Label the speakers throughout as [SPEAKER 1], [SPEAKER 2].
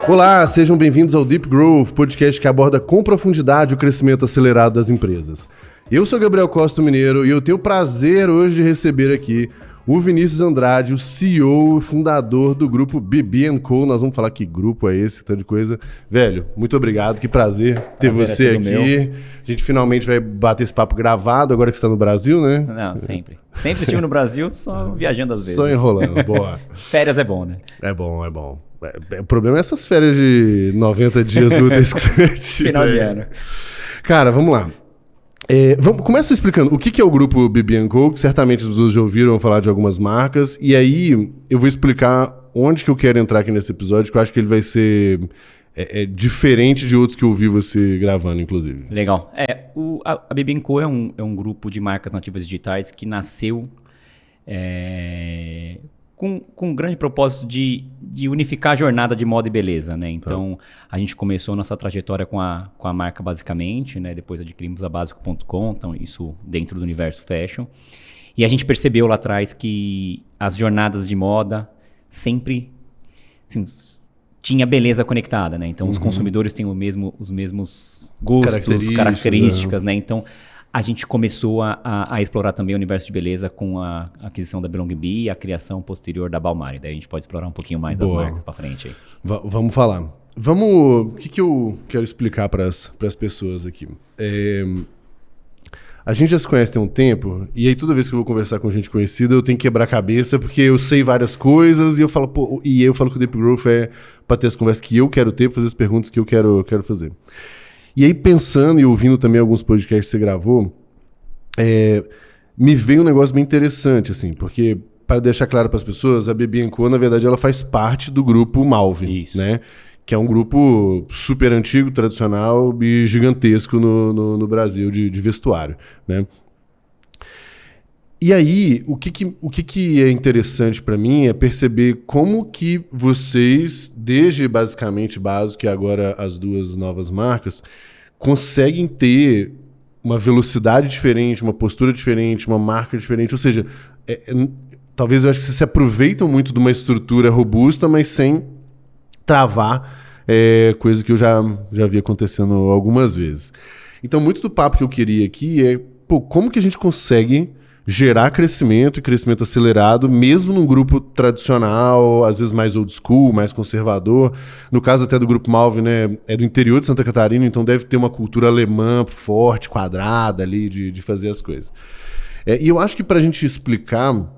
[SPEAKER 1] Olá, sejam bem-vindos ao Deep Growth, podcast que aborda com profundidade o crescimento acelerado das empresas. Eu sou Gabriel Costa Mineiro e eu tenho o prazer hoje de receber aqui o Vinícius Andrade, o CEO e fundador do grupo BB&Co. Nós vamos falar que grupo é esse, tanto de coisa. Velho, muito obrigado, que prazer ter você aqui. Meu. A gente finalmente vai bater esse papo gravado agora que você está no Brasil, né?
[SPEAKER 2] Não, sempre. Sempre estive no Brasil, só viajando às vezes.
[SPEAKER 1] Só enrolando, boa.
[SPEAKER 2] Férias é bom, né?
[SPEAKER 1] É bom, é bom. O problema é essas férias de 90 dias úteis que você tira.
[SPEAKER 2] Final de ano.
[SPEAKER 1] Cara, vamos lá. Começa explicando o que é o grupo BB&Co, que certamente as pessoas já ouviram falar de algumas marcas, e aí eu vou explicar onde que eu quero entrar aqui nesse episódio, que eu acho que ele vai ser diferente de outros que eu ouvi você gravando, inclusive.
[SPEAKER 2] Legal. A BB&Co é um grupo de marcas nativas digitais que nasceu com um grande propósito de unificar a jornada de moda e beleza, né? Então, a gente começou nossa trajetória com a marca basicamente, né? Depois adquirimos a Basico.com, então isso dentro do universo fashion. E a gente percebeu lá atrás que as jornadas de moda sempre assim, tinha beleza conectada, né? Então, os consumidores têm os mesmos gostos, características, né? Então, a gente começou a explorar também o universo de beleza com a aquisição da Belong&Bee e a criação posterior da Balmari. Daí a gente pode explorar um pouquinho mais das marcas para frente aí.
[SPEAKER 1] Vamos falar. O que eu quero explicar para as pessoas aqui? A gente já se conhece tem um tempo, e aí toda vez que eu vou conversar com gente conhecida, eu tenho que quebrar a cabeça, porque eu sei várias coisas, e eu falo que o Deep Growth é para ter as conversas que eu quero ter, para fazer as perguntas que eu quero fazer. E aí, pensando e ouvindo também alguns podcasts que você gravou, me veio um negócio bem interessante, assim, porque, para deixar claro para as pessoas, a BB&Co, na verdade, ela faz parte do grupo Malve, né? Que é um grupo super antigo, tradicional e gigantesco no Brasil de vestuário, né? E aí, o que é interessante para mim é perceber como que vocês, desde basicamente Basico e agora as duas novas marcas, conseguem ter uma velocidade diferente, uma postura diferente, uma marca diferente. Ou seja, talvez eu acho que vocês se aproveitam muito de uma estrutura robusta, mas sem travar, coisa que eu já vi acontecendo algumas vezes. Então, muito do papo que eu queria aqui é como que a gente consegue gerar crescimento e crescimento acelerado, mesmo num grupo tradicional, às vezes mais old school, mais conservador. No caso até do grupo Malve, né, é do interior de Santa Catarina, então deve ter uma cultura alemã forte, quadrada ali, de fazer as coisas. E eu acho que para a gente explicar,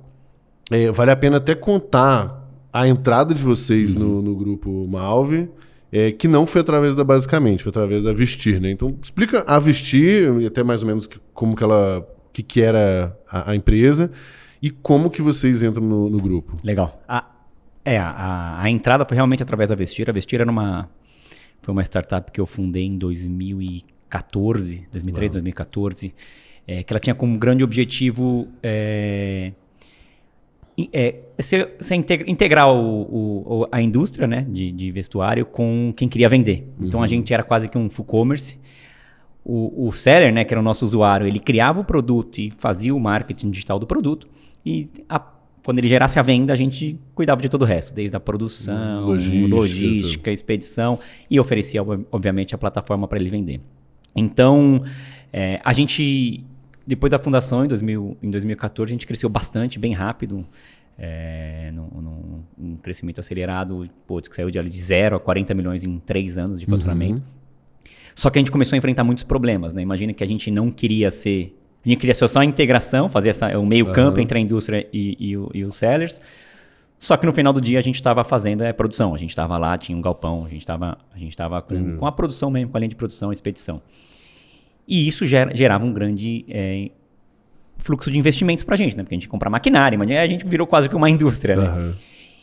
[SPEAKER 1] vale a pena até contar a entrada de vocês no grupo Malve, que não foi através da Basicamente, foi através da Vestir, né? Então explica a Vestir, e até mais ou menos como que ela... O que era a empresa e como que vocês entram no grupo.
[SPEAKER 2] Legal. A entrada foi realmente através da Vestir. A Vestir foi uma startup que eu fundei em 2013, 2014, que ela tinha como grande objetivo integrar a indústria, né, de vestuário com quem queria vender. Então a gente era quase que um full commerce. O seller, né, que era o nosso usuário, ele criava o produto e fazia o marketing digital do produto. E quando ele gerasse a venda, a gente cuidava de todo o resto, desde a produção, logística, expedição, e oferecia, obviamente, a plataforma para ele vender. Então, a gente, depois da fundação, em 2014, a gente cresceu bastante, bem rápido, num crescimento acelerado, que saiu de 0 a 40 milhões em 3 anos de faturamento. Só que a gente começou a enfrentar muitos problemas, né? Imagina que a gente não queria ser... A gente queria ser só a integração, fazer o meio campo entre a indústria e os sellers. Só que no final do dia a gente estava fazendo produção. A gente estava lá, tinha um galpão, a gente estava com a produção mesmo, com a linha de produção, expedição. E isso gerava um grande fluxo de investimentos para a gente, né? Porque a gente compra maquinária, mas a gente virou quase que uma indústria, né?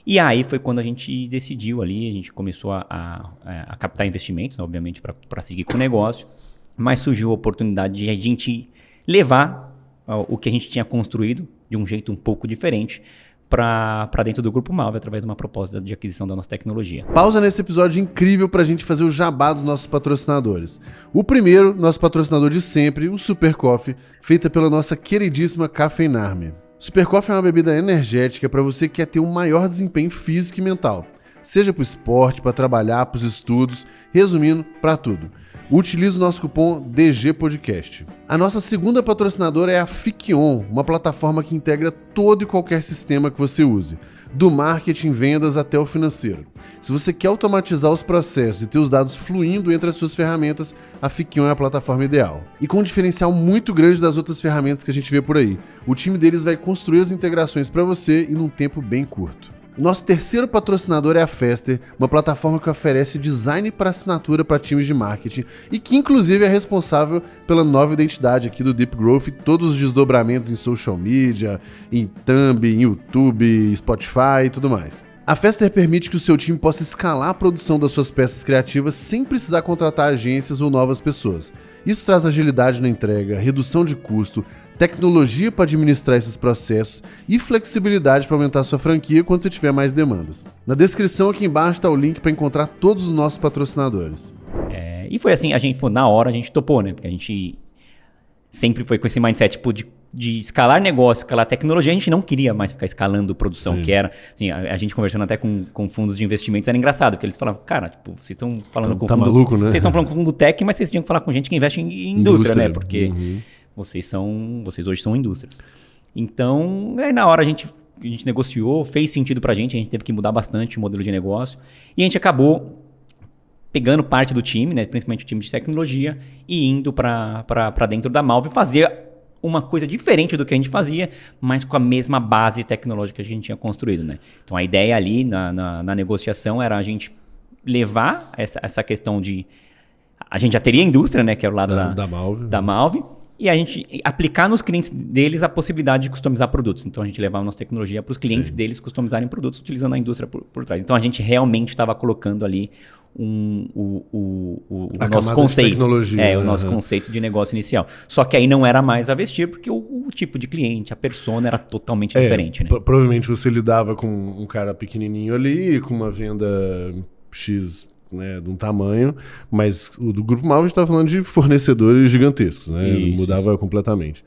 [SPEAKER 2] E aí foi quando a gente decidiu ali, a gente começou a captar investimentos, obviamente, para seguir com o negócio, mas surgiu a oportunidade de a gente levar o que a gente tinha construído de um jeito um pouco diferente para dentro do Grupo Malve, através de uma proposta de aquisição da nossa tecnologia.
[SPEAKER 1] Pausa nesse episódio incrível para a gente fazer o jabá dos nossos patrocinadores. O primeiro, nosso patrocinador de sempre, o Super Coffee, feita pela nossa queridíssima Cafeinarme. Super Coffee é uma bebida energética para você que quer ter um maior desempenho físico e mental. seja para o esporte, para trabalhar, para os estudos, resumindo, para tudo. Utilize o nosso cupom DGPodcast. A nossa segunda patrocinadora é a Fikion, uma plataforma que integra todo e qualquer sistema que você use, do marketing, vendas até o financeiro. Se você quer automatizar os processos e ter os dados fluindo entre as suas ferramentas, a Fikion é a plataforma ideal. E com um diferencial muito grande das outras ferramentas que a gente vê por aí. O time deles vai construir as integrações para você e num tempo bem curto. Nosso terceiro patrocinador é a Fester, uma plataforma que oferece design para assinatura para times de marketing e que inclusive é responsável pela nova identidade aqui do Deep Growth e todos os desdobramentos em social media, em Thumb, em YouTube, Spotify e tudo mais. A Fester permite que o seu time possa escalar a produção das suas peças criativas sem precisar contratar agências ou novas pessoas. Isso traz agilidade na entrega, redução de custo, tecnologia para administrar esses processos e flexibilidade para aumentar sua franquia quando você tiver mais demandas. Na descrição aqui embaixo está o link para encontrar todos os nossos patrocinadores.
[SPEAKER 2] E foi assim, a gente, na hora a gente topou, né? Porque a gente sempre foi com esse mindset tipo, de escalar negócio, escalar tecnologia. A gente não queria mais ficar escalando produção,
[SPEAKER 1] Sim.
[SPEAKER 2] que era... Assim, a gente conversando até com fundos de investimentos, era engraçado, porque eles falavam, cara, tipo, vocês estão falando com
[SPEAKER 1] tá
[SPEAKER 2] fundo...
[SPEAKER 1] maluco, né?
[SPEAKER 2] Vocês estão falando com fundo tech, mas vocês tinham que falar com gente que investe em indústria, né? Porque vocês hoje são indústrias. Então, aí na hora a gente negociou, fez sentido pra gente, a gente teve que mudar bastante o modelo de negócio, e a gente acabou pegando parte do time, né, principalmente o time de tecnologia, e indo para dentro da Malve fazer uma coisa diferente do que a gente fazia, mas com a mesma base tecnológica que a gente tinha construído, né? Então a ideia ali na negociação era a gente levar essa questão de... A gente já teria a indústria, né, que era o lado da Malve, e a gente aplicar nos clientes deles a possibilidade de customizar produtos. Então a gente levava a nossa tecnologia para os clientes deles customizarem produtos utilizando a indústria por trás. Então a gente realmente estava colocando ali o nosso conceito. O nosso conceito de negócio inicial. Só que aí não era mais a Vestir, porque o tipo de cliente, a persona era totalmente diferente. Né?
[SPEAKER 1] Provavelmente você lidava com um cara pequenininho ali, com uma venda X, né, de um tamanho, mas o do Grupo Malve estava falando de fornecedores gigantescos, né? Mudava completamente.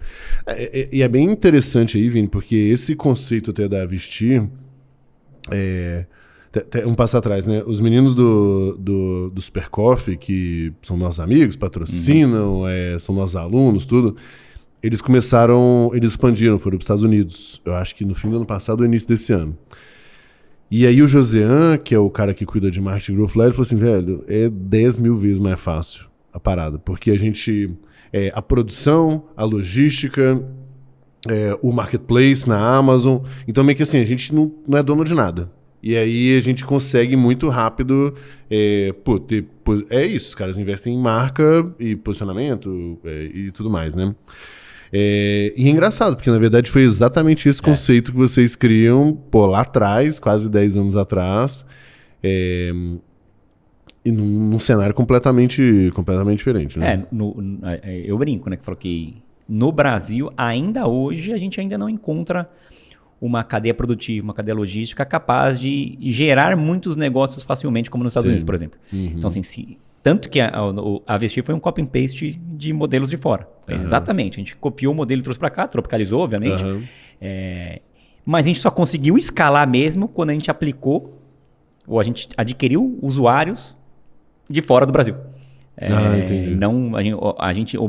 [SPEAKER 1] E é bem interessante aí, Vini, porque esse conceito até da Vestir, um passo atrás, né? Os meninos do Super Coffee, que são nossos amigos, patrocinam, são nossos alunos, tudo, eles expandiram, foram para os Estados Unidos, eu acho que no fim do ano passado ou início desse ano. E aí o Josean, que é o cara que cuida de marketing growth, ele falou assim, velho, é 10 mil vezes mais fácil a parada, porque a gente, a produção, a logística, o marketplace na Amazon, então meio que assim, a gente não é dono de nada. E aí a gente consegue muito rápido, é isso, os caras investem em marca e posicionamento e tudo mais, né? E é engraçado, porque na verdade foi exatamente esse conceito que vocês criam lá atrás, quase 10 anos atrás, e num cenário completamente diferente, né?
[SPEAKER 2] Eu brinco, né? Que falou que no Brasil, ainda hoje, a gente ainda não encontra uma cadeia produtiva, uma cadeia logística capaz de gerar muitos negócios facilmente, como nos Estados Unidos, por exemplo. Então, assim, tanto que a Vestir foi um copy and paste de modelos de fora. Exatamente. A gente copiou o modelo e trouxe para cá, tropicalizou, obviamente. Mas a gente só conseguiu escalar mesmo quando a gente aplicou, ou a gente adquiriu usuários de fora do Brasil.
[SPEAKER 1] Entendi.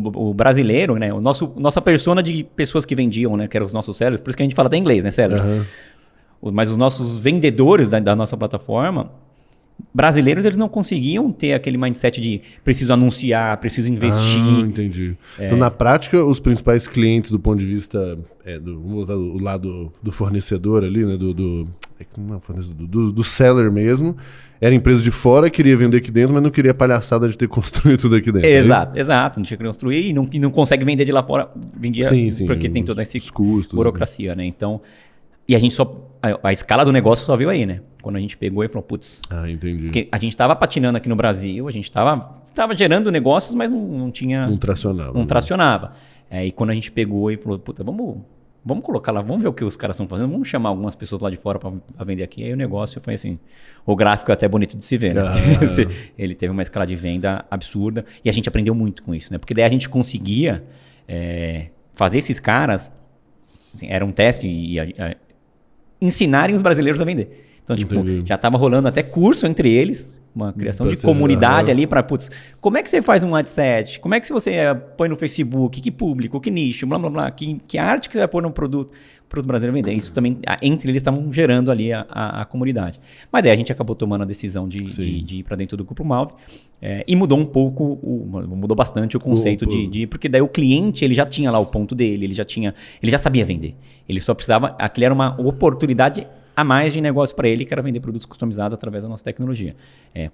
[SPEAKER 2] O brasileiro, né? Nossa persona de pessoas que vendiam, né? Que eram os nossos sellers, por isso que a gente fala até inglês, né? Sellers. Mas os nossos vendedores da nossa plataforma, brasileiros, eles não conseguiam ter aquele mindset de preciso anunciar, preciso investir.
[SPEAKER 1] Entendi. Então, na prática, os principais clientes do ponto de vista vamos botar o lado do fornecedor ali, né? Do seller mesmo, era empresa de fora, queria vender aqui dentro, mas não queria palhaçada de ter construído tudo aqui dentro.
[SPEAKER 2] Exato. Não tinha que construir e não consegue vender de lá fora. Vendia porque tem toda essa burocracia, né? Então, e a gente a escala do negócio só veio aí, né? Quando a gente pegou e falou, putz...
[SPEAKER 1] entendi.
[SPEAKER 2] Porque a gente estava patinando aqui no Brasil, a gente estava gerando negócios, mas não tinha...
[SPEAKER 1] Não tracionava.
[SPEAKER 2] Não tracionava. E quando a gente pegou e falou, puta, vamos colocar lá, vamos ver o que os caras estão fazendo, vamos chamar algumas pessoas lá de fora para vender aqui. Aí o negócio foi assim, o gráfico é até bonito de se ver, né? Ele teve uma escala de venda absurda e a gente aprendeu muito com isso, né? Porque daí a gente conseguia fazer esses caras, assim, era um teste e ensinarem os brasileiros a vender. Então, tipo, já tava rolando até curso entre eles, uma criação de comunidade ali para, putz, como é que você faz um headset? Como é que você põe no Facebook? Que público? Que nicho? Blá, blá, blá. Que arte que você vai pôr num produto para os brasileiros vender? Isso também, entre eles, estavam gerando ali a comunidade. Mas daí a gente acabou tomando a decisão de ir para dentro do Grupo Malve e mudou um pouco, mudou bastante o conceito porque daí o cliente, ele já tinha lá o ponto dele, ele já sabia vender. Ele só precisava, aquilo era uma oportunidade a mais de negócio para ele, que era vender produtos customizados através da nossa tecnologia,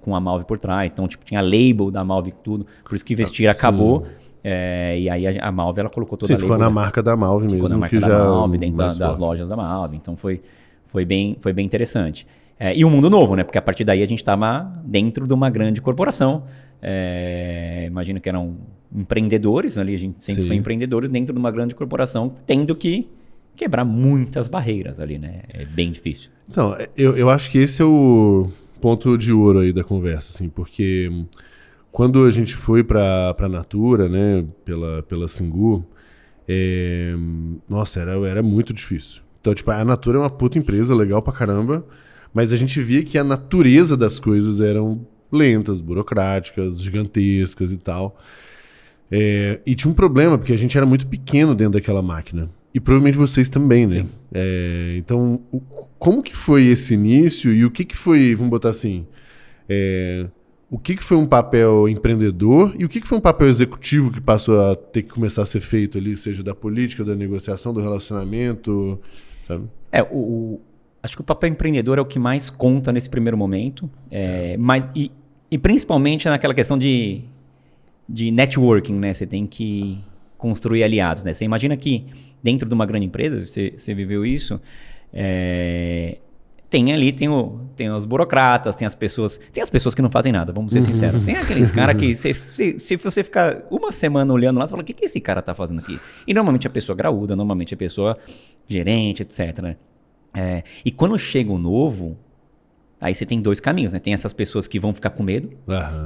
[SPEAKER 2] com a Malve por trás. Então, tipo, tinha label da Malve e tudo, por isso que Vestir acabou. E aí a Malve, ela colocou toda a label.
[SPEAKER 1] Ficou na marca da Malve mesmo.
[SPEAKER 2] Ficou na marca da Malve, dentro das lojas da Malve. Então, foi bem interessante. E um mundo novo, né? Porque a partir daí a gente estava dentro de uma grande corporação. Imagino que eram empreendedores ali, a gente sempre foi empreendedores dentro de uma grande corporação, tendo que quebrar muitas barreiras ali, né? É bem difícil.
[SPEAKER 1] Então, eu acho que esse é o ponto de ouro aí da conversa, assim, porque quando a gente foi pra Natura, né, pela Singu, nossa, era muito difícil. Então, tipo, a Natura é uma puta empresa, legal pra caramba, mas a gente via que a natureza das coisas eram lentas, burocráticas, gigantescas e tal. E tinha um problema, porque a gente era muito pequeno dentro daquela máquina. E provavelmente vocês também, né? Então, como que foi esse início e o que foi, vamos botar assim, o que foi um papel empreendedor e o que foi um papel executivo que passou a ter que começar a ser feito ali, seja da política, da negociação, do relacionamento, sabe?
[SPEAKER 2] Acho que o papel empreendedor é o que mais conta nesse primeiro momento, mas, e principalmente naquela questão de networking, né? Você tem que construir aliados, né? Você imagina que dentro de uma grande empresa, você viveu isso, tem os burocratas, tem as pessoas que não fazem nada, vamos ser sinceros. Tem aqueles caras que se você ficar uma semana olhando lá, você fala, o que esse cara tá fazendo aqui? E normalmente a pessoa graúda, normalmente a pessoa gerente, etc, né? E quando chega o novo, aí você tem dois caminhos, né? Tem essas pessoas que vão ficar com medo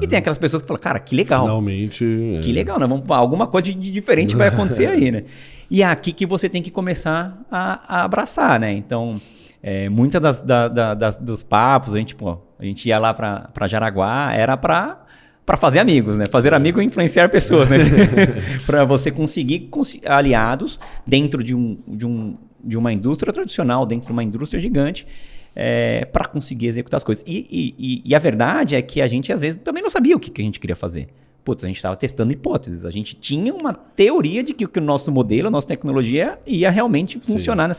[SPEAKER 2] e tem aquelas pessoas que falam, cara, que legal.
[SPEAKER 1] Finalmente.
[SPEAKER 2] Que legal, né? Alguma coisa de diferente vai acontecer aí, né? E é aqui que você tem que começar a abraçar, né? Então, muitas dos papos, a gente ia lá para Jaraguá, era para fazer amigos, né? Fazer amigo e influenciar pessoas, né? Para você conseguir aliados dentro de uma indústria tradicional, dentro de uma indústria gigante, para conseguir executar as coisas. E a verdade é que a gente, às vezes, também não sabia o que a gente queria fazer. Putz, a gente estava testando hipóteses. A gente tinha uma teoria de que o nosso modelo, a nossa tecnologia ia realmente funcionar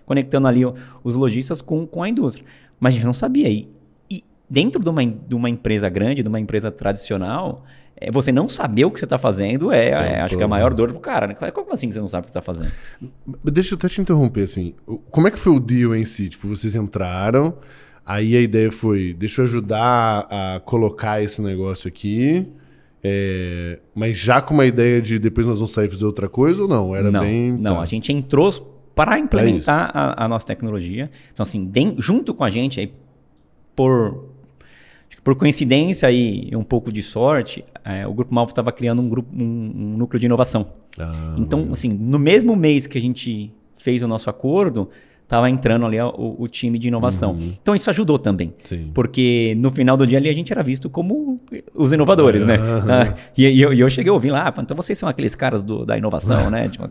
[SPEAKER 2] conectando ali os lojistas com a indústria. Mas a gente não sabia. E dentro de uma empresa grande, de uma empresa tradicional, você não saber o que você está fazendo acho que é a maior dor pro cara, né? Como assim que você não sabe o que você está fazendo?
[SPEAKER 1] Deixa eu até te interromper, assim. Como é que foi o deal em si? Tipo, vocês entraram, aí a ideia foi, deixa eu ajudar a colocar esse negócio aqui, mas já com uma ideia de depois nós vamos sair e fazer outra coisa ou não?
[SPEAKER 2] Não, a gente entrou para implementar a nossa tecnologia. Então, assim, junto com a gente, aí, por coincidência e um pouco de sorte, o Grupo Malve estava criando um núcleo de inovação. Então, assim, no mesmo mês que a gente fez o nosso acordo, estava entrando ali o time de inovação. Então, isso ajudou também. Sim. Porque no final do dia ali a gente era visto como os inovadores, né? E eu cheguei a ouvir lá, então vocês são aqueles caras da inovação, né? Tipo...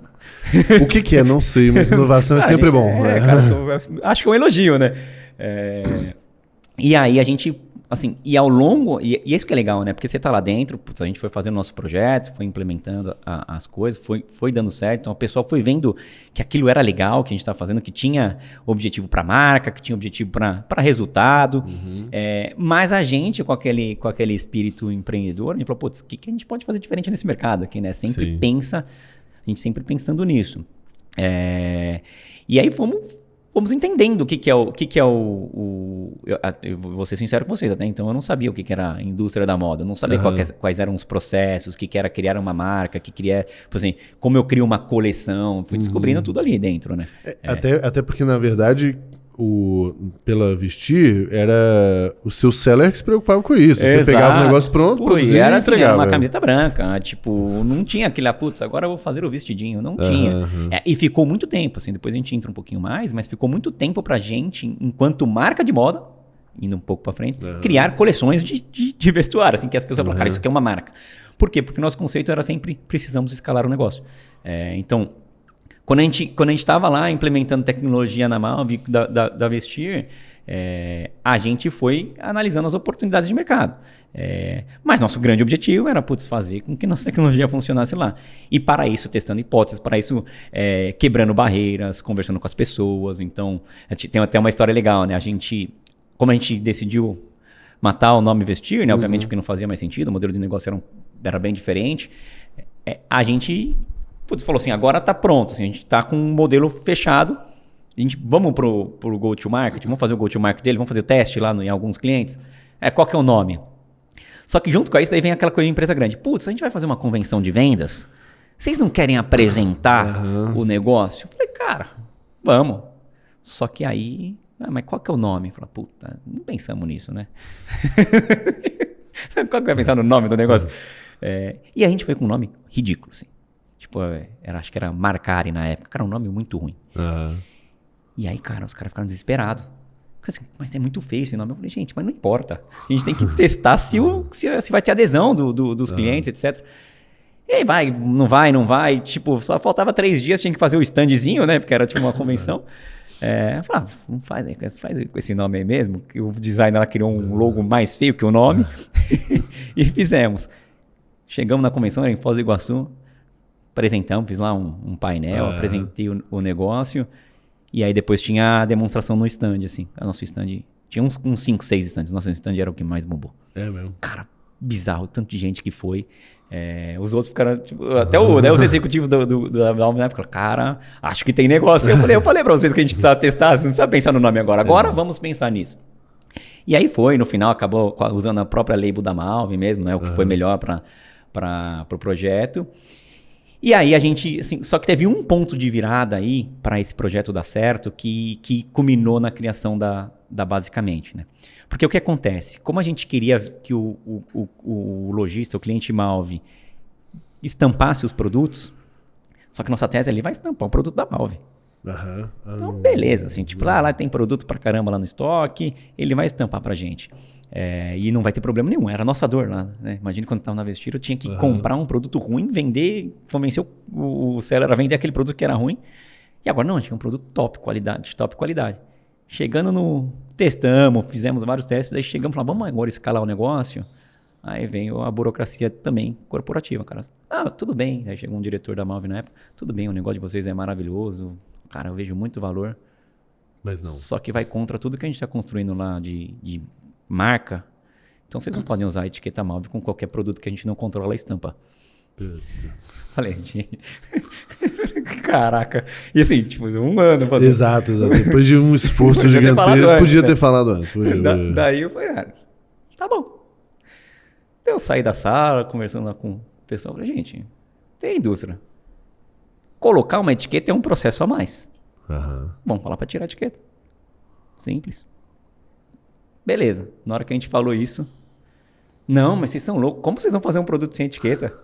[SPEAKER 1] O que é? Não sei, mas inovação é sempre bom.
[SPEAKER 2] Cara, acho que é um elogio, né? E aí a gente... Assim, e ao longo, e isso que é legal, né? Porque você tá lá dentro, a gente foi fazendo o nosso projeto, foi implementando as coisas, foi dando certo. Então, o pessoal foi vendo que aquilo era legal, que a gente estava fazendo, que tinha objetivo para marca, que tinha objetivo para resultado. Mas a gente, com aquele espírito empreendedor, a gente falou, putz, o que a gente pode fazer diferente nesse mercado aqui, né? A gente sempre pensando nisso. E aí fomos entendendo o que é eu vou ser sincero com vocês, até então eu não sabia o que era a indústria da moda, eu não sabia quais eram os processos, o que era criar uma marca, assim, como eu crio uma coleção, fui descobrindo tudo ali dentro, né?
[SPEAKER 1] Até porque, na verdade, pela Vestir, era o seu seller que se preocupava com isso.
[SPEAKER 2] Exato.
[SPEAKER 1] Você pegava o negócio pronto, produzia
[SPEAKER 2] era
[SPEAKER 1] e entregava.
[SPEAKER 2] Era uma camiseta branca, tipo, não tinha aquele, putz, agora eu vou fazer o vestidinho, não tinha. E ficou muito tempo, assim, depois a gente entra um pouquinho mais, mas ficou muito tempo pra gente, enquanto marca de moda, indo um pouco pra frente, criar coleções de vestuário, assim, que as pessoas falam, cara, isso aqui é uma marca. Por quê? Porque o nosso conceito era sempre, precisamos escalar o negócio. Então, quando a gente estava lá implementando tecnologia na Malve da Vestir, a gente foi analisando as oportunidades de mercado. Mas nosso grande objetivo era fazer com que nossa tecnologia funcionasse lá. E para isso, testando hipóteses, para isso, quebrando barreiras, conversando com as pessoas. Então, tem até uma história legal, né? Como a gente decidiu matar o nome Vestir, né? Obviamente porque não fazia mais sentido, o modelo de negócio era bem diferente. A gente falou assim, agora tá pronto, assim, a gente tá com um modelo fechado, vamos pro go-to-market, vamos fazer o go-to-market dele, vamos fazer o teste lá em alguns clientes. Qual que é o nome? Só que junto com isso, daí vem aquela coisa de empresa grande. Putz, a gente vai fazer uma convenção de vendas, vocês não querem apresentar o negócio? Eu falei, cara, vamos. Só que aí, mas qual que é o nome? Eu falei, puta, não pensamos nisso, né? Qual que vai pensar no nome do negócio? E a gente foi com um nome ridículo, assim. Tipo, acho que era Marcari na época. Cara, um nome muito ruim. E aí, cara, os caras ficaram desesperados. Assim, mas é muito feio esse nome. Eu falei, gente, mas não importa. A gente tem que testar se vai ter adesão dos clientes, etc. E aí não vai. Tipo, só faltava 3 dias, tinha que fazer o standzinho, né? Porque era tipo uma convenção. Eu falei, faz com esse nome aí mesmo. Que o designer ela criou um logo mais feio que o nome. E fizemos. Chegamos na convenção, era em Foz do Iguaçu. Apresentamos, fiz lá um painel, apresentei o negócio. E aí depois tinha a demonstração no stand, assim. O nosso stand tinha uns 5, 6 stands. Nosso stand era o que mais bombou. É mesmo? Cara, bizarro, tanto de gente que foi. Os outros ficaram, tipo, até os executivos da Malve na época, cara, acho que tem negócio. Eu falei pra vocês que a gente precisava testar, você não precisa pensar no nome agora. Agora vamos pensar nisso. E aí no final acabou usando a própria label da Malve mesmo, né? O que foi melhor para o projeto. E aí a gente, assim, só que teve um ponto de virada aí para esse projeto dar certo que culminou na criação da Basicamente, né? Porque o que acontece? Como a gente queria que o lojista, o cliente Malve, estampasse os produtos, só que nossa tese ali vai estampar o produto da Malve. Então, beleza, assim, tipo, lá tem produto pra caramba lá no estoque, ele vai estampar pra gente. E não vai ter problema nenhum, era a nossa dor lá, né? Imagina quando estava na Vestir, eu tinha que comprar um produto ruim, vender, convencer o seller a vender aquele produto que era ruim. E agora não, a gente tinha um produto top qualidade. Chegando testamos, fizemos vários testes, daí chegamos e falamos, vamos agora escalar o negócio. Aí vem a burocracia também corporativa, cara. Tudo bem. Aí chegou um diretor da Malve na época, tudo bem, o negócio de vocês é maravilhoso, cara, eu vejo muito valor.
[SPEAKER 1] Mas não.
[SPEAKER 2] Só que vai contra tudo que a gente está construindo lá de marca. Então vocês não podem usar a etiqueta Malve com qualquer produto que a gente não controla a estampa. Falei, caraca. E assim, tipo, 1 ano.
[SPEAKER 1] Exato. Depois de um esforço gigantesco, podia ter falado antes.
[SPEAKER 2] Daí eu falei, tá bom. Eu saí da sala, conversando lá com o pessoal, falei, gente, tem indústria. Colocar uma etiqueta é um processo a mais. Vamos falar para tirar a etiqueta. Simples. Beleza. Na hora que a gente falou isso, não, mas vocês são loucos. Como vocês vão fazer um produto sem etiqueta?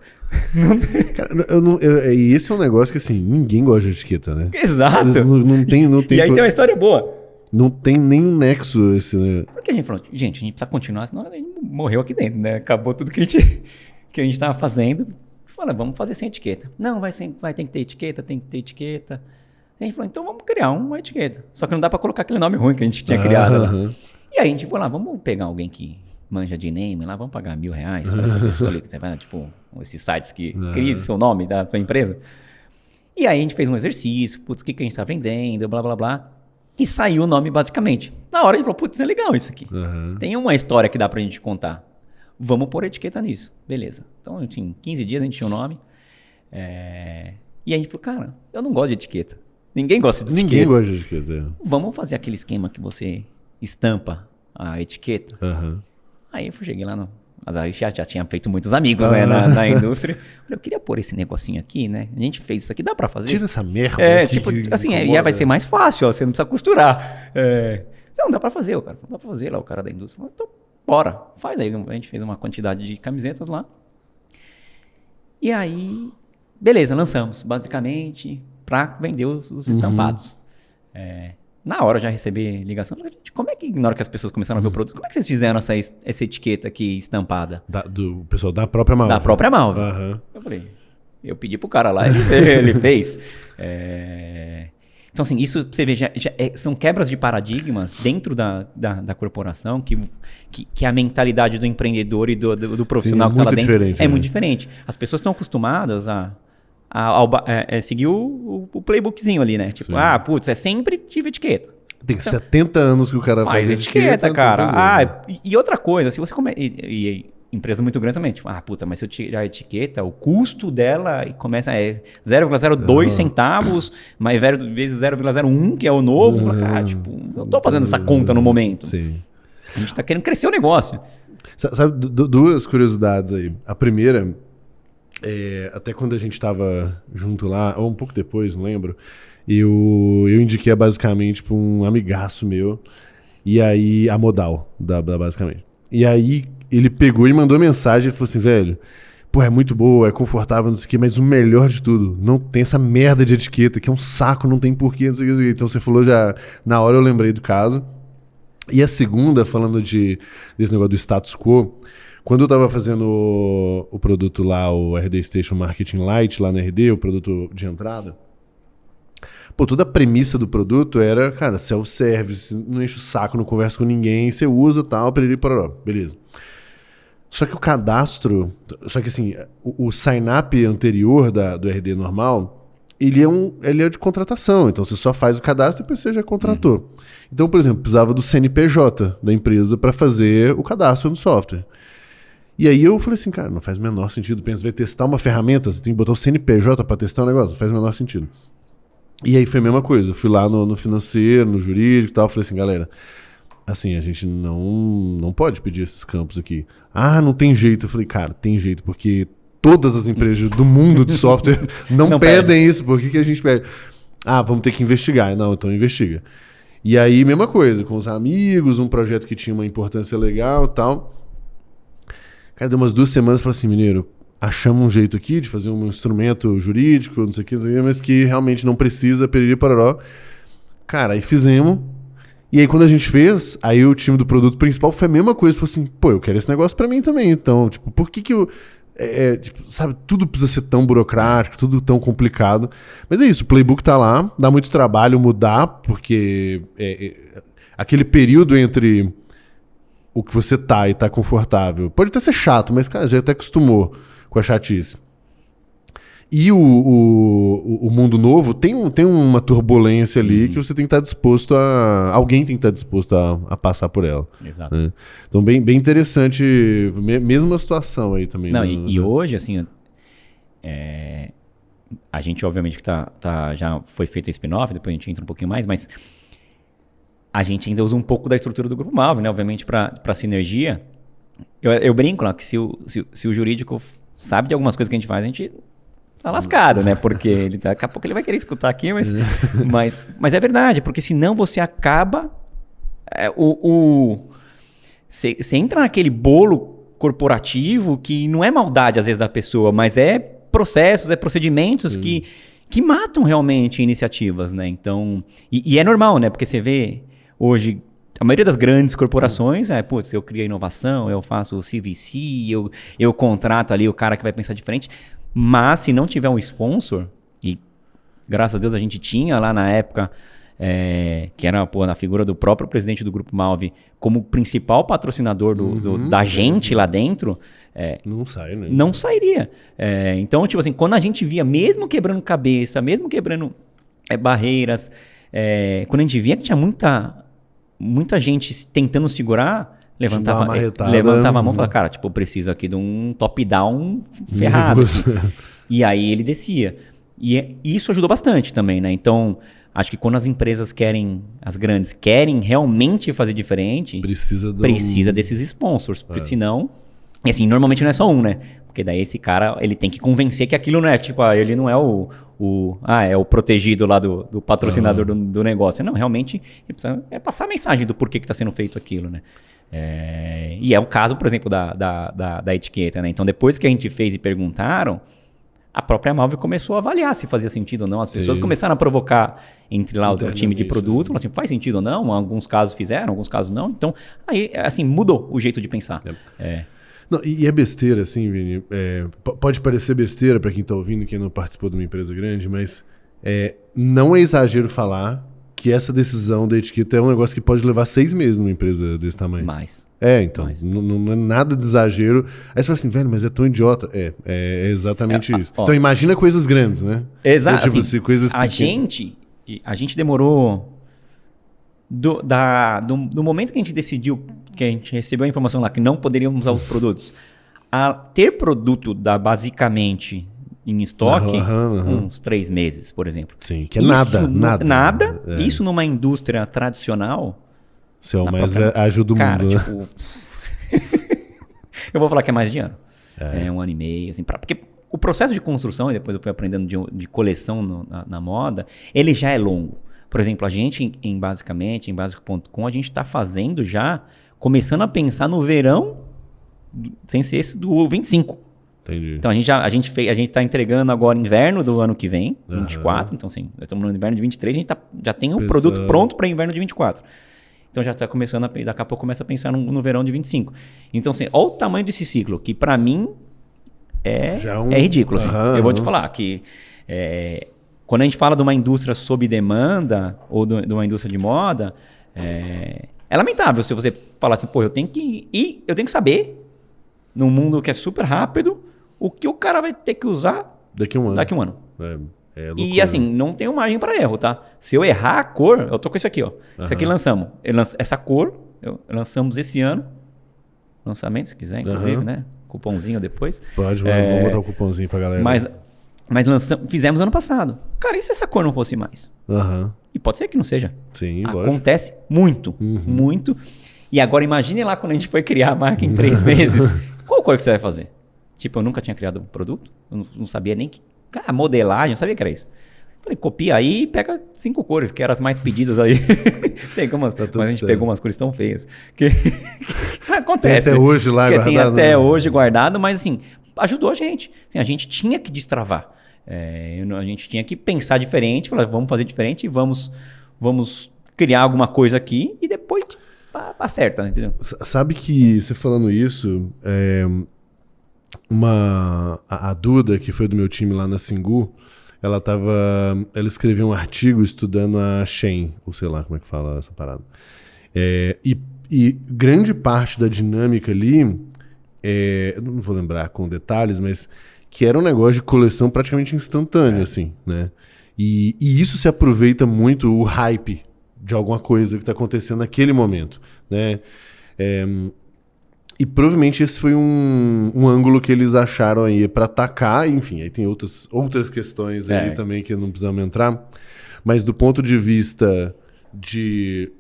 [SPEAKER 1] Cara, esse é um negócio que, assim, ninguém gosta de etiqueta, né?
[SPEAKER 2] Exato.
[SPEAKER 1] Não tem
[SPEAKER 2] e aí tem uma história boa.
[SPEAKER 1] Não tem nenhum nexo esse, né?
[SPEAKER 2] Porque a gente falou, gente, a gente precisa continuar, senão a gente morreu aqui dentro, né? Acabou tudo que a gente estava fazendo. Falei, vamos fazer sem etiqueta. Não, vai ter que ter etiqueta, tem que ter etiqueta. E a gente falou, então vamos criar uma etiqueta. Só que não dá para colocar aquele nome ruim que a gente tinha criado lá. E aí a gente falou, vamos pegar alguém que manja de name lá, vamos pagar R$1.000 para essa pessoa ali, que você vai, tipo, esses sites que cria o seu nome da tua empresa. E aí a gente fez um exercício, putz, o que a gente tá vendendo, blá, blá, blá. E saiu o nome basicamente. Na hora a gente falou, putz, é legal isso aqui. Tem uma história que dá pra gente contar. Vamos pôr etiqueta nisso. Beleza. Então, em 15 dias a gente tinha o nome. E a gente falou, cara, eu não gosto de etiqueta. Ninguém gosta de etiqueta.
[SPEAKER 1] Ninguém gosta de etiqueta.
[SPEAKER 2] Vamos fazer aquele esquema que você estampa a etiqueta. Aí eu cheguei lá Mas aí já tinha feito muitos amigos, né, na indústria. Eu queria pôr esse negocinho aqui, né? A gente fez isso aqui, dá pra fazer?
[SPEAKER 1] Tira essa merda.
[SPEAKER 2] Tipo, assim, e vai ser mais fácil, ó, você não precisa costurar. Não, dá pra fazer, cara. Dá pra fazer lá, o cara da indústria. Falei, então, bora, faz aí. A gente fez uma quantidade de camisetas lá. E aí, beleza, lançamos, basicamente, pra vender os estampados. Na hora eu já recebi ligação, como é que, na hora que as pessoas começaram a ver o produto, como é que vocês fizeram essa etiqueta aqui estampada?
[SPEAKER 1] Do pessoal da própria Malve.
[SPEAKER 2] Da própria Malve. Eu falei, eu pedi pro cara lá, ele fez. Então, assim, isso você vê, são quebras de paradigmas dentro da corporação que a mentalidade do empreendedor e do profissional que está lá dentro é muito diferente. As pessoas estão acostumadas a seguir o playbookzinho ali, né? Tipo, putz, sempre tive etiqueta.
[SPEAKER 1] Tem 70 anos que o cara faz
[SPEAKER 2] etiqueta, cara. E outra coisa, se você e empresa muito grande também, tipo, puta, mas se eu tirar a etiqueta, o custo dela começa 0,02 centavos, mais vezes 0,01, que é o novo. Cara, tipo, eu tô fazendo essa conta no momento.
[SPEAKER 1] Sim.
[SPEAKER 2] A gente tá querendo crescer o negócio.
[SPEAKER 1] Sabe, duas curiosidades aí. A primeira, até quando a gente tava junto lá, ou um pouco depois, não lembro, eu indiquei basicamente pra um amigaço meu, e aí, a Modal, basicamente. E aí, ele pegou e mandou mensagem, ele falou assim, velho, pô, é muito boa, é confortável, não sei o quê, mas o melhor de tudo, não tem essa merda de etiqueta, que é um saco, não tem porquê, não sei o quê. Então você falou já, na hora eu lembrei do caso. E a segunda, falando desse negócio do status quo, quando eu tava fazendo o produto lá, o RD Station Marketing Lite, lá no RD, o produto de entrada, pô, toda a premissa do produto era, cara, self-service, não enche o saco, não conversa com ninguém, você usa tal, periri, pororó, beleza. Só que o cadastro, só que assim, o sign-up anterior do RD normal, ele é de contratação, então você só faz o cadastro e depois você já contratou. Então, por exemplo, precisava do CNPJ da empresa para fazer o cadastro no software. E aí eu falei assim, cara, não faz o menor sentido, pensa, vai testar uma ferramenta, você tem que botar o CNPJ para testar um negócio, não faz o menor sentido. E aí foi a mesma coisa, eu fui lá no financeiro, no jurídico e tal, falei assim, galera, assim, a gente não pode pedir esses campos aqui. Não tem jeito. Eu falei, cara, tem jeito, porque todas as empresas do mundo de software não pedem isso. Por que a gente pede? Vamos ter que investigar. Não, então investiga. E aí, mesma coisa, com os amigos, um projeto que tinha uma importância legal e tal. Cara, deu umas 2 semanas, eu falei assim, mineiro, achamos um jeito aqui de fazer um instrumento jurídico, não sei o que, mas que realmente não precisa, periri, pororó. Cara, aí fizemos. E aí quando a gente fez, aí o time do produto principal foi a mesma coisa. Falou assim, pô, eu quero esse negócio pra mim também. Então, tipo, por que eu... tipo, sabe, tudo precisa ser tão burocrático, tudo tão complicado. Mas é isso, o playbook tá lá, dá muito trabalho mudar, porque aquele período entre o que você tá e tá confortável, pode até ser chato, mas, cara, já até acostumou com a chatice. E o mundo novo tem uma turbulência ali que você tem que estar disposto a... Alguém tem que estar disposto a passar por ela.
[SPEAKER 2] Exato.
[SPEAKER 1] Né? Então, bem interessante, mesma situação aí também.
[SPEAKER 2] Não, e hoje, assim, a gente, obviamente, que já foi feito a spin-off, depois a gente entra um pouquinho mais, mas a gente ainda usa um pouco da estrutura do Grupo Malve, né? Obviamente, para sinergia. Eu brinco lá que se o jurídico sabe de algumas coisas que a gente faz, a gente... tá lascado, né? Porque daqui a pouco ele vai querer escutar aqui, mas é verdade, porque senão você acaba... Você entra naquele bolo corporativo que não é maldade, às vezes, da pessoa, mas é processos, procedimentos que matam realmente iniciativas, né? Então, e é normal, né? Porque você vê hoje... A maioria das grandes corporações putz, eu crio inovação, eu faço o CVC, eu contrato ali o cara que vai pensar diferente... Mas se não tiver um sponsor, e graças a Deus a gente tinha lá na época, que era na figura do próprio presidente do Grupo Malve, como principal patrocinador da gente lá dentro,
[SPEAKER 1] não sai, né?
[SPEAKER 2] Não sairia. Então, tipo assim, quando a gente via, mesmo quebrando cabeça, mesmo quebrando barreiras, quando a gente via que tinha muita gente tentando segurar... Levantava a mão e falava, cara, tipo, eu preciso aqui de um top-down ferrado. E aí ele descia. E isso ajudou bastante também, né? Então, acho que quando as empresas as grandes querem realmente fazer diferente, precisa desses sponsors, porque senão E assim, normalmente não é só um, né? Porque daí esse cara, ele tem que convencer que aquilo não é, tipo, ele não é é o protegido lá do patrocinador do negócio. Não, realmente, ele precisa passar a mensagem do porquê que está sendo feito aquilo, né? E é o caso, por exemplo, da etiqueta, né? Então, depois que a gente fez e perguntaram, a própria Malve começou a avaliar se fazia sentido ou não. As pessoas começaram a provocar entre lá o time de produto, assim, faz sentido ou não? Alguns casos fizeram, alguns casos não. Então, aí, assim, mudou o jeito de pensar.
[SPEAKER 1] Não, e é besteira, assim, Vini. Pode parecer besteira para quem tá ouvindo, quem não participou de uma empresa grande, mas não é exagero falar que essa decisão da etiqueta é um negócio que pode levar 6 meses numa empresa desse tamanho. Então. Não é nada de exagero. Aí você fala assim, velho, mas é tão idiota. É exatamente isso. Então imagina coisas grandes, né?
[SPEAKER 2] Exato.
[SPEAKER 1] Então, tipo, coisas
[SPEAKER 2] a gente demorou... Do momento que a gente decidiu, que a gente recebeu a informação lá que não poderíamos usar os produtos, a ter produto basicamente em estoque, uns 3 meses, por exemplo.
[SPEAKER 1] Sim, que é nada.
[SPEAKER 2] Isso numa indústria tradicional...
[SPEAKER 1] Você é o mais ágil do mundo, né?
[SPEAKER 2] Tipo... eu vou falar que é mais de ano. É 1 ano e meio, assim, porque o processo de construção, e depois eu fui aprendendo de coleção na moda, ele já é longo. Por exemplo, a gente, em básico.com, a gente está fazendo já, começando a pensar no verão, sem ser esse do 25.
[SPEAKER 1] Entendi.
[SPEAKER 2] Então, a gente está entregando agora inverno do ano que vem, 24. Então, assim, nós estamos no inverno de 23, a gente já tem um produto pronto para inverno de 24. Então, já está começando daqui a pouco começa a pensar no verão de 25. Então, assim, olha o tamanho desse ciclo, que para mim é ridículo. Assim. Eu vou te falar que... quando a gente fala de uma indústria sob demanda ou de uma indústria de moda, é lamentável se você falar assim, pô, eu tenho que saber, num mundo que é super rápido, o que o cara vai ter que usar daqui a um ano. E assim, não tem margem para erro, tá? Se eu errar a cor, eu tô com isso aqui, ó. Isso aqui lançamos. Essa cor, lançamos esse ano. Lançamento, se quiser, inclusive, né? Cupomzinho depois.
[SPEAKER 1] Pode, vamos botar o cupomzinho pra galera.
[SPEAKER 2] Mas fizemos ano passado. Cara, e se essa cor não fosse mais? E pode ser que não seja.
[SPEAKER 1] Sim,
[SPEAKER 2] acontece muito, muito. E agora imagine lá quando a gente foi criar a marca em 3 meses. Qual cor que você vai fazer? Tipo, eu nunca tinha criado um produto. Eu não sabia nem que... modelagem, eu sabia que era isso. Falei, copia aí e pega 5 cores, que eram as mais pedidas aí. Mas a gente pegou umas cores tão feias. Que acontece.
[SPEAKER 1] Tem até hoje lá guardado.
[SPEAKER 2] Tem até hoje guardado, mas assim, ajudou a gente. Assim, a gente tinha que destravar. A gente tinha que pensar diferente, falar, vamos fazer diferente e vamos criar alguma coisa aqui e depois acerta, entendeu?
[SPEAKER 1] Sabe que você falando isso, a Duda, que foi do meu time lá na Singu, ela escreveu um artigo estudando a Shein, ou sei lá como é que fala essa parada. E grande parte da dinâmica ali, eu não vou lembrar com detalhes, mas que era um negócio de coleção praticamente instantâneo, assim, né? E isso se aproveita muito o hype de alguma coisa que está acontecendo naquele momento, né? E provavelmente esse foi um ângulo que eles acharam aí para atacar, enfim, aí tem outras questões aí também que não precisamos entrar, mas do ponto de vista de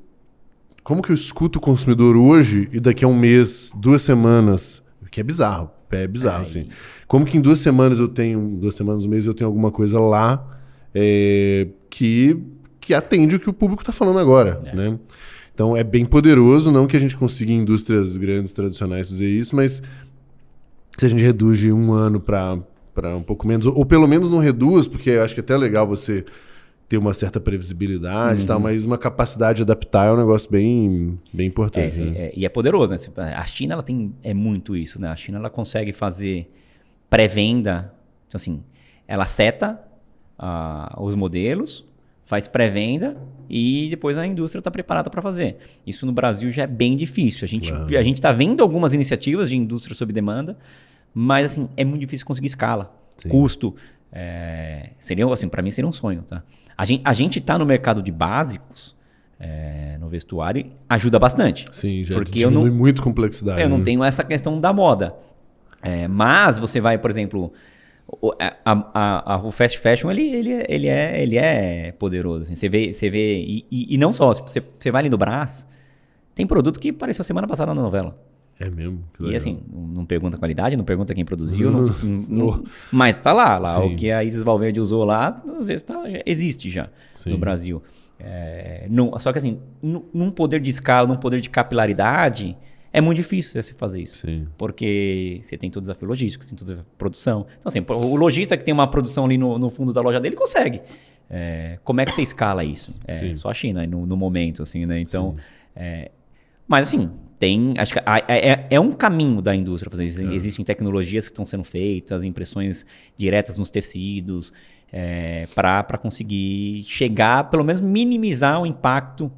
[SPEAKER 1] como que eu escuto o consumidor hoje e daqui a um mês, 2 semanas, que é bizarro, assim. Como que em 2 semanas um mês eu tenho alguma coisa lá que atende o que o público está falando agora, né? Então é bem poderoso, não que a gente consiga em indústrias grandes, tradicionais fazer isso, mas se a gente reduz de 1 ano para um pouco menos, ou pelo menos não reduz, porque eu acho que é até legal você ter uma certa previsibilidade e tal, mas uma capacidade de adaptar é um negócio bem importante.
[SPEAKER 2] Né? E é poderoso, né? A China ela tem muito isso, né? A China ela consegue fazer pré-venda, então, assim, ela seta os modelos, faz pré-venda e depois a indústria está preparada para fazer. Isso no Brasil já é bem difícil. A gente está vendo algumas iniciativas de indústria sob demanda, mas assim, é muito difícil conseguir escala, custo. Assim, para mim seria um sonho. Tá? A gente está no mercado de básicos, no vestuário, ajuda bastante.
[SPEAKER 1] Sim, já diminui muito complexidade.
[SPEAKER 2] Eu não tenho essa questão da moda. Mas você vai, por exemplo... O fast fashion ele é poderoso. Assim. Você vê e não só. Você vai ali no Brás, tem produto que apareceu semana passada na novela.
[SPEAKER 1] É mesmo? Que
[SPEAKER 2] E
[SPEAKER 1] legal.
[SPEAKER 2] assim, não pergunta a qualidade, não pergunta quem produziu, mas tá lá.
[SPEAKER 1] Sim.
[SPEAKER 2] O que a Isis Valverde usou lá, às vezes existe já
[SPEAKER 1] Sim.
[SPEAKER 2] no Brasil. Só que assim, num poder de escala, num poder de capilaridade, é muito difícil você fazer isso.
[SPEAKER 1] Sim.
[SPEAKER 2] Porque você tem todo o desafio logístico, você tem toda a produção. Então assim, o lojista que tem uma produção ali no fundo da loja dele consegue. Como é que você escala isso?
[SPEAKER 1] Sim.
[SPEAKER 2] Só a China no momento, assim, né? Então, mas assim, acho que é um caminho da indústria fazer isso. Existem tecnologias que estão sendo feitas, impressões diretas nos tecidos, para conseguir chegar, pelo menos minimizar o impacto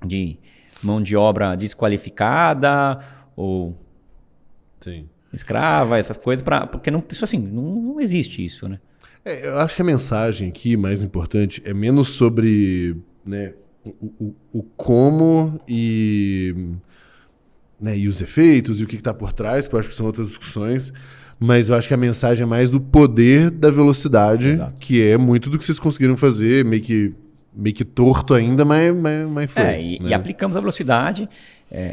[SPEAKER 2] de mão de obra desqualificada ou
[SPEAKER 1] Sim.
[SPEAKER 2] escrava, essas coisas, porque isso assim, não existe isso, né?
[SPEAKER 1] Eu acho que a mensagem aqui mais importante é menos sobre, né, o como e os efeitos e o que está por trás, que eu acho que são outras discussões, mas eu acho que a mensagem é mais do poder da velocidade,
[SPEAKER 2] Exato.
[SPEAKER 1] que é muito do que vocês conseguiram fazer, meio que torto ainda, mas foi.
[SPEAKER 2] E aplicamos a velocidade.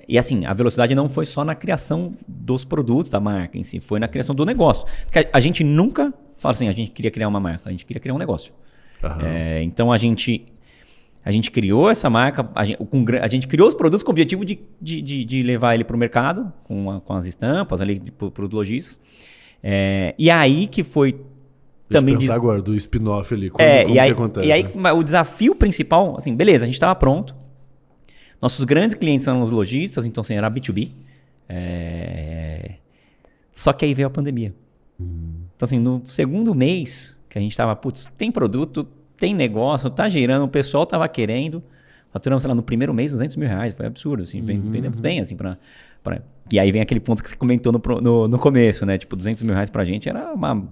[SPEAKER 2] E assim, a velocidade não foi só na criação dos produtos da marca em si, foi na criação do negócio. Porque a gente nunca fala assim, a gente queria criar uma marca, a gente queria criar um negócio. Então a gente criou essa marca, a gente criou os produtos com o objetivo de levar ele para o mercado, com as estampas ali para os lojistas. E aí que foi também...
[SPEAKER 1] agora, do spin-off ali, como que acontece?
[SPEAKER 2] E aí o desafio principal, assim, beleza, a gente estava pronto. Nossos grandes clientes eram os lojistas, então assim, era B2B. Só que aí veio a pandemia. Então assim, no segundo mês que a gente estava, tem produto, tem negócio, tá girando, o pessoal tava querendo. Faturamos, sei lá, no primeiro mês, R$200 mil. Foi absurdo, assim. Vendemos bem, assim, E aí vem aquele ponto que você comentou no começo, né? Tipo, R$200 mil pra gente era uma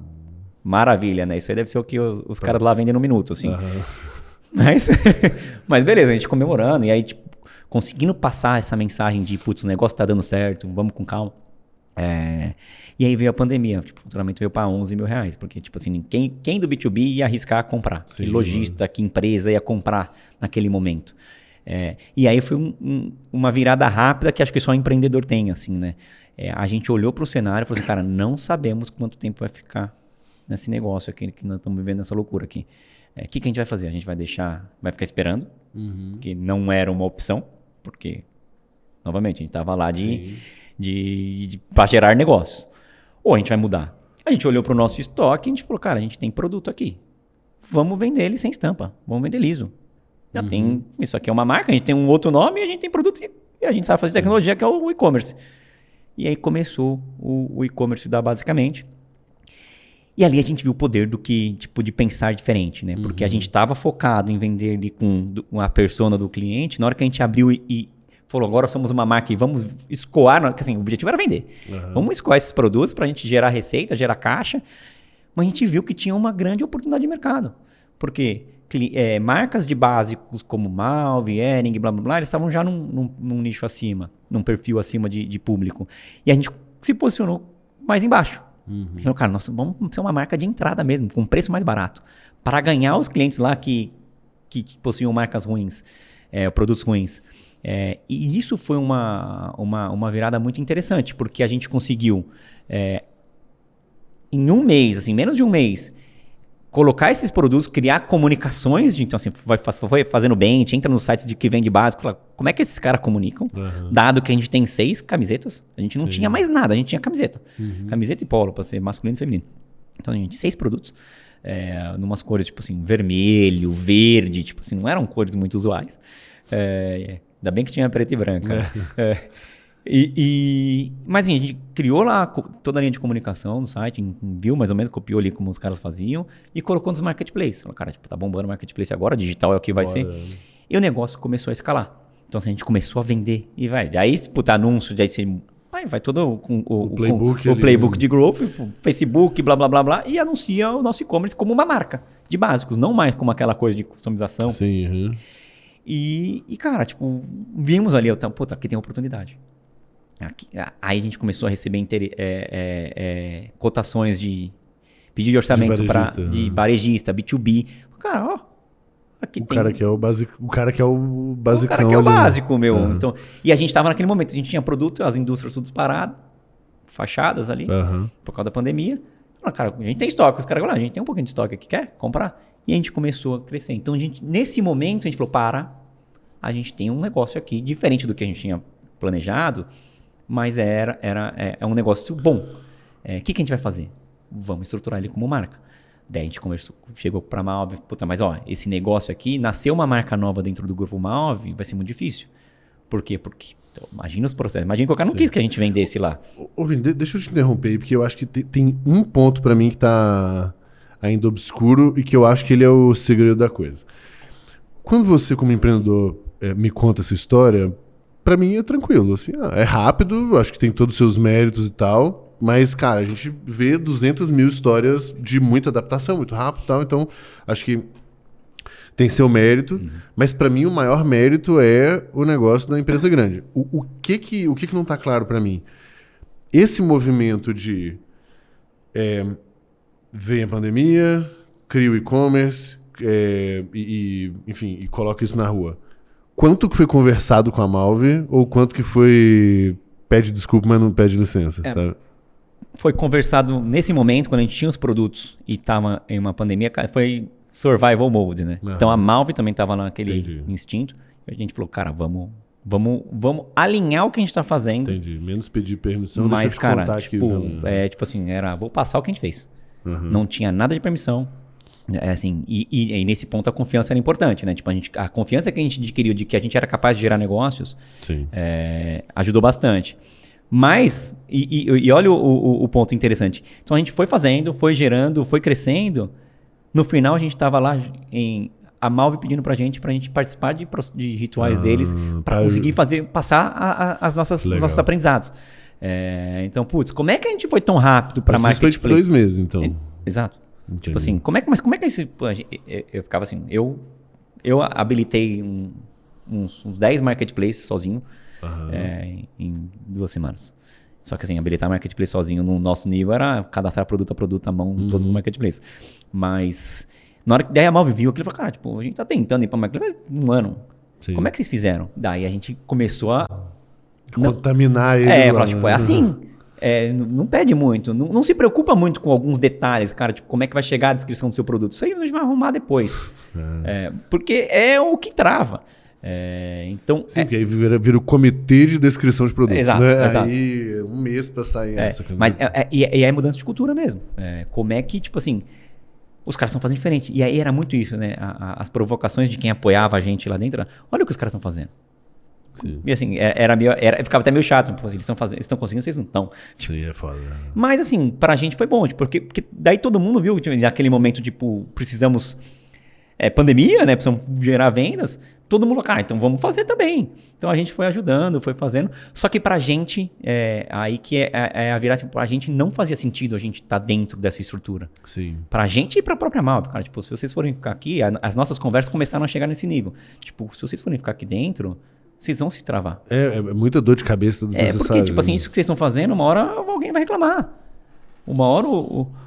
[SPEAKER 2] maravilha, né? Isso aí deve ser o que os caras lá vendem no minuto, assim. Mas beleza, a gente comemorando. E aí, tipo, conseguindo passar essa mensagem de, o negócio tá dando certo, vamos com calma. E aí veio a pandemia, tipo, o faturamento veio para R$11 mil, porque, tipo assim, quem do B2B ia arriscar comprar?
[SPEAKER 1] Sim,
[SPEAKER 2] que lojista, que empresa ia comprar naquele momento? E aí foi uma virada rápida que acho que só empreendedor tem, assim, né? A gente olhou para o cenário e falou assim, cara, não sabemos quanto tempo vai ficar nesse negócio aqui, que nós estamos vivendo nessa loucura aqui. O que a gente vai fazer? A gente vai ficar esperando, que não era uma opção, porque, novamente, a gente estava lá para gerar negócios. Ou a gente vai mudar. A gente olhou para o nosso estoque e a gente falou, cara, a gente tem produto aqui. Vamos vender ele sem estampa. Vamos vender liso. Já tem, isso aqui é uma marca, a gente tem um outro nome e a gente tem produto e a gente sabe fazer tecnologia, que é o e-commerce. E aí começou o e-commerce da Basicamente. E ali a gente viu o poder do que, tipo, de pensar diferente, né? Porque a gente estava focado em vender ali com a persona do cliente. Na hora que a gente abriu e falou, agora somos uma marca e vamos escoar, assim, o objetivo era vender. Vamos escoar esses produtos para a gente gerar receita, gerar caixa. Mas a gente viu que tinha uma grande oportunidade de mercado. Porque marcas de básicos como Malve, Hering, blá, blá, blá, eles estavam já num nicho acima, num perfil acima de público. E a gente se posicionou mais embaixo. Falou, cara, nós vamos ser uma marca de entrada mesmo, com preço mais barato. Para ganhar os clientes lá que possuíam marcas ruins, produtos ruins. E isso foi uma virada muito interessante, porque a gente conseguiu, em um mês, assim, menos de um mês, colocar esses produtos, criar comunicações, então assim, foi fazendo bem, a gente entra nos sites de que vende básico, fala, como é que esses caras comunicam? Dado que a gente tem 6 camisetas, a gente não tinha mais nada, a gente tinha camiseta. Camiseta e polo, para ser masculino e feminino. Então a gente tinha 6 produtos, numas cores tipo assim, vermelho, verde, tipo assim, não eram cores muito usuais. Ainda bem que tinha preto e branco. Mas assim, a gente criou lá toda a linha de comunicação no site, viu mais ou menos, copiou ali como os caras faziam e colocou nos marketplaces. Falou, cara, tipo, tá bombando o marketplace agora, digital é o que vai ser. E o negócio começou a escalar. Então assim, a gente começou a vender e vai. Daí, puta, anúncio, daí você vai todo o playbook de growth, Facebook, blá, blá, blá, blá, e anuncia o nosso e-commerce como uma marca de básicos, não mais como aquela coisa de customização.
[SPEAKER 1] Sim,
[SPEAKER 2] E cara, tipo, vimos ali, puta, aqui tem oportunidade. Aí a gente começou a receber cotações de pedido de orçamento de varejista, B2B. Cara, aqui
[SPEAKER 1] o cara que é o básico, o cara que é o basicão.
[SPEAKER 2] O cara que é o
[SPEAKER 1] ali, né?
[SPEAKER 2] básico, meu. Então, e a gente estava naquele momento, a gente tinha produto, as indústrias tudo paradas, fachadas ali, por causa da pandemia. Falaram, cara, a gente tem estoque. Os caras falaram, a gente tem um pouquinho de estoque aqui, quer comprar? E a gente começou a crescer. Então, nesse momento, a gente falou, a gente tem um negócio aqui diferente do que a gente tinha planejado, mas é um negócio bom. O que a gente vai fazer? Vamos estruturar ele como marca. Daí a gente conversou, chegou para a Malve, mas esse negócio aqui, nascer uma marca nova dentro do grupo Malve vai ser muito difícil. Por quê? Porque imagina os processos. Imagina que o cara não quis que a gente vendesse lá.
[SPEAKER 1] Ô, Vini, deixa eu te interromper aí, porque eu acho que tem um ponto para mim que tá ainda obscuro e que eu acho que ele é o segredo da coisa. Quando você, como empreendedor, me conta essa história, para mim é tranquilo. Assim, é rápido, acho que tem todos os seus méritos e tal, mas, cara, a gente vê 200 mil histórias de muita adaptação, muito rápido e tal, então acho que tem seu mérito, mas para mim o maior mérito é o negócio da empresa grande. O que não tá claro para mim? Esse movimento de vem a pandemia, cria o e-commerce enfim, e coloca isso na rua. Quanto que foi conversado com a Malve ou quanto que foi pede desculpa, mas não pede licença, sabe?
[SPEAKER 2] Foi conversado nesse momento, quando a gente tinha os produtos e estava em uma pandemia, foi survival mode, né? Então a Malve também estava naquele instinto. E a gente falou, cara, vamos alinhar o que a gente está fazendo.
[SPEAKER 1] Entendi. Menos pedir permissão,
[SPEAKER 2] mas,
[SPEAKER 1] deixa eu te
[SPEAKER 2] cara,
[SPEAKER 1] contar
[SPEAKER 2] tipo,
[SPEAKER 1] aqui.
[SPEAKER 2] tipo assim, vou passar o que a gente fez. Não tinha nada de permissão. Assim, e nesse ponto a confiança era importante, né? Tipo, a confiança que a gente adquiriu de que a gente era capaz de gerar negócios ajudou bastante. Mas, olha o ponto interessante. Então a gente foi fazendo, foi gerando, foi crescendo. No final a gente estava lá a Malve pedindo pra gente participar de rituais deles para conseguir passar os nossos aprendizados. Então, como é que a gente foi tão rápido para marketplace?
[SPEAKER 1] Isso foi tipo 2 meses, então.
[SPEAKER 2] Exato. Entendi. Tipo assim, como é que esse... Eu ficava assim, eu habilitei uns 10 marketplaces sozinho em 2 semanas. Só que assim, habilitar marketplace sozinho no nosso nível era cadastrar produto a produto à mão em todos os marketplaces. Mas na hora que daí a Malve viu aquilo, falou, cara, tipo, a gente tá tentando ir pra marketplace um ano. Sim. Como é que vocês fizeram? Daí a gente começou a...
[SPEAKER 1] contaminar eles.
[SPEAKER 2] Falar, tipo, é assim... não pede muito, não se preocupa muito com alguns detalhes, cara, tipo, como é que vai chegar a descrição do seu produto. Isso aí a gente vai arrumar depois. Porque é o que trava. Então,
[SPEAKER 1] sim, porque aí vira o comitê de descrição de produtos.
[SPEAKER 2] Exato,
[SPEAKER 1] né?
[SPEAKER 2] exato.
[SPEAKER 1] Aí 1 mês pra sair essa.
[SPEAKER 2] Mas é mudança de cultura mesmo. Como é que, tipo assim, os caras estão fazendo diferente. E aí era muito isso, né? As provocações de quem apoiava a gente lá dentro. Olha o que os caras estão fazendo. Sim. E assim, ficava até meio chato. Eles estão conseguindo, vocês não estão.
[SPEAKER 1] Tipo, sim, é foda.
[SPEAKER 2] Mas assim, pra gente foi bom, porque daí todo mundo viu que naquele momento, tipo, precisamos... pandemia, né? Precisamos gerar vendas. Todo mundo falou, cara, então vamos fazer também. Então a gente foi ajudando, foi fazendo. Só que pra gente, aí que a virada, pra gente não fazia sentido a gente estar dentro dessa estrutura.
[SPEAKER 1] Sim.
[SPEAKER 2] Pra gente e pra própria Malve, cara. Tipo, se vocês forem ficar aqui, as nossas conversas começaram a chegar nesse nível. Tipo, se vocês forem ficar aqui dentro, vocês vão se travar.
[SPEAKER 1] É muita dor de cabeça desnecessária.
[SPEAKER 2] Porque, tipo assim, isso que vocês estão fazendo, uma hora alguém vai reclamar. Uma hora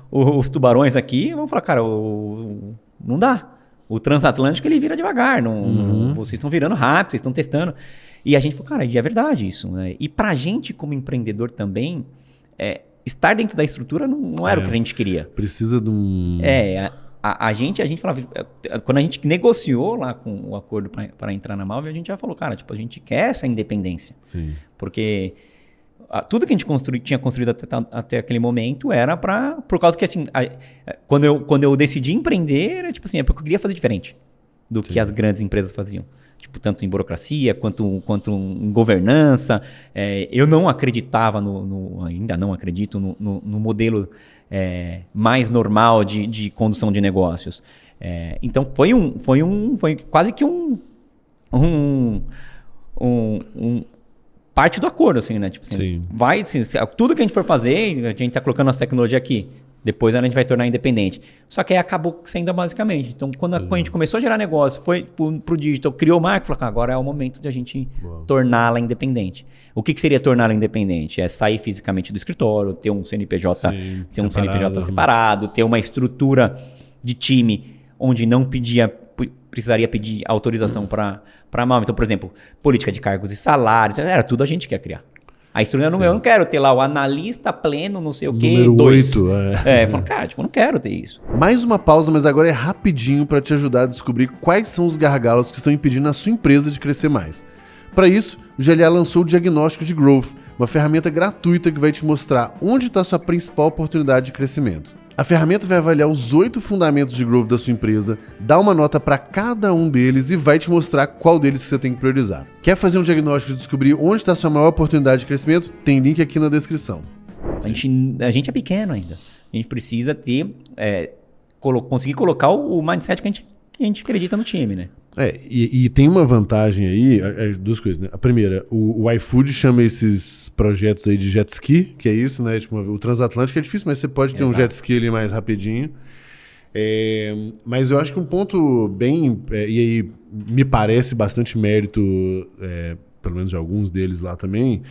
[SPEAKER 2] os tubarões aqui vão falar, cara, não dá. O transatlântico, ele vira devagar. Vocês estão virando rápido, vocês estão testando. E a gente falou, cara, e é verdade isso. Né? E pra gente, como empreendedor também, estar dentro da estrutura não era o que a gente queria.
[SPEAKER 1] Precisa de um...
[SPEAKER 2] A gente falava... Quando a gente negociou lá com o acordo para entrar na Malve, a gente já falou, cara, tipo, a gente quer essa independência.
[SPEAKER 1] Sim.
[SPEAKER 2] Porque... tudo que a gente tinha construído até aquele momento era por causa que, assim, quando eu decidi empreender, era tipo assim, porque eu queria fazer diferente do que as grandes empresas faziam. Tipo, tanto em burocracia, quanto em governança. Eu não acreditava ainda não acredito no modelo mais normal de condução de negócios. Então, foi quase que parte do acordo, assim, né? Tipo assim, tudo que a gente for fazer, a gente tá colocando nossa tecnologia aqui. Depois a gente vai tornar independente. Só que aí acabou sendo basicamente. Então, quando a gente começou a gerar negócio, foi pro digital, criou marca, falou, agora é o momento de a gente torná-la independente. O que seria torná-la independente? É sair fisicamente do escritório, ter um CNPJ, CNPJ separado, ter uma estrutura de time onde não pedia precisaria pedir autorização para a Malve. Então, por exemplo, política de cargos e salários, era tudo a gente que ia criar. A estrutura, eu não quero ter lá o analista pleno, não sei o quê,
[SPEAKER 1] Número
[SPEAKER 2] 2.
[SPEAKER 1] 8.
[SPEAKER 2] Eu falo, cara, tipo, eu não quero ter isso.
[SPEAKER 1] Mais uma pausa, mas agora é rapidinho para te ajudar a descobrir quais são os gargalos que estão impedindo a sua empresa de crescer mais. Para isso, o GLA lançou o Diagnóstico de Growth, uma ferramenta gratuita que vai te mostrar onde está sua principal oportunidade de crescimento. A ferramenta vai avaliar os 8 fundamentos de growth da sua empresa, dar uma nota para cada um deles e vai te mostrar qual deles que você tem que priorizar. Quer fazer um diagnóstico de descobrir onde está a sua maior oportunidade de crescimento? Tem link aqui na descrição.
[SPEAKER 2] A gente é pequeno ainda. A gente precisa ter, conseguir colocar o mindset que a gente acredita no time, né?
[SPEAKER 1] E tem uma vantagem aí, duas coisas, né? A primeira, o iFood chama esses projetos aí de jet ski, que é isso, né? Tipo, o transatlântico é difícil, mas você pode ter um jet ski ali mais rapidinho. Mas eu acho que um ponto bem... e aí me parece bastante mérito, pelo menos de alguns deles lá também,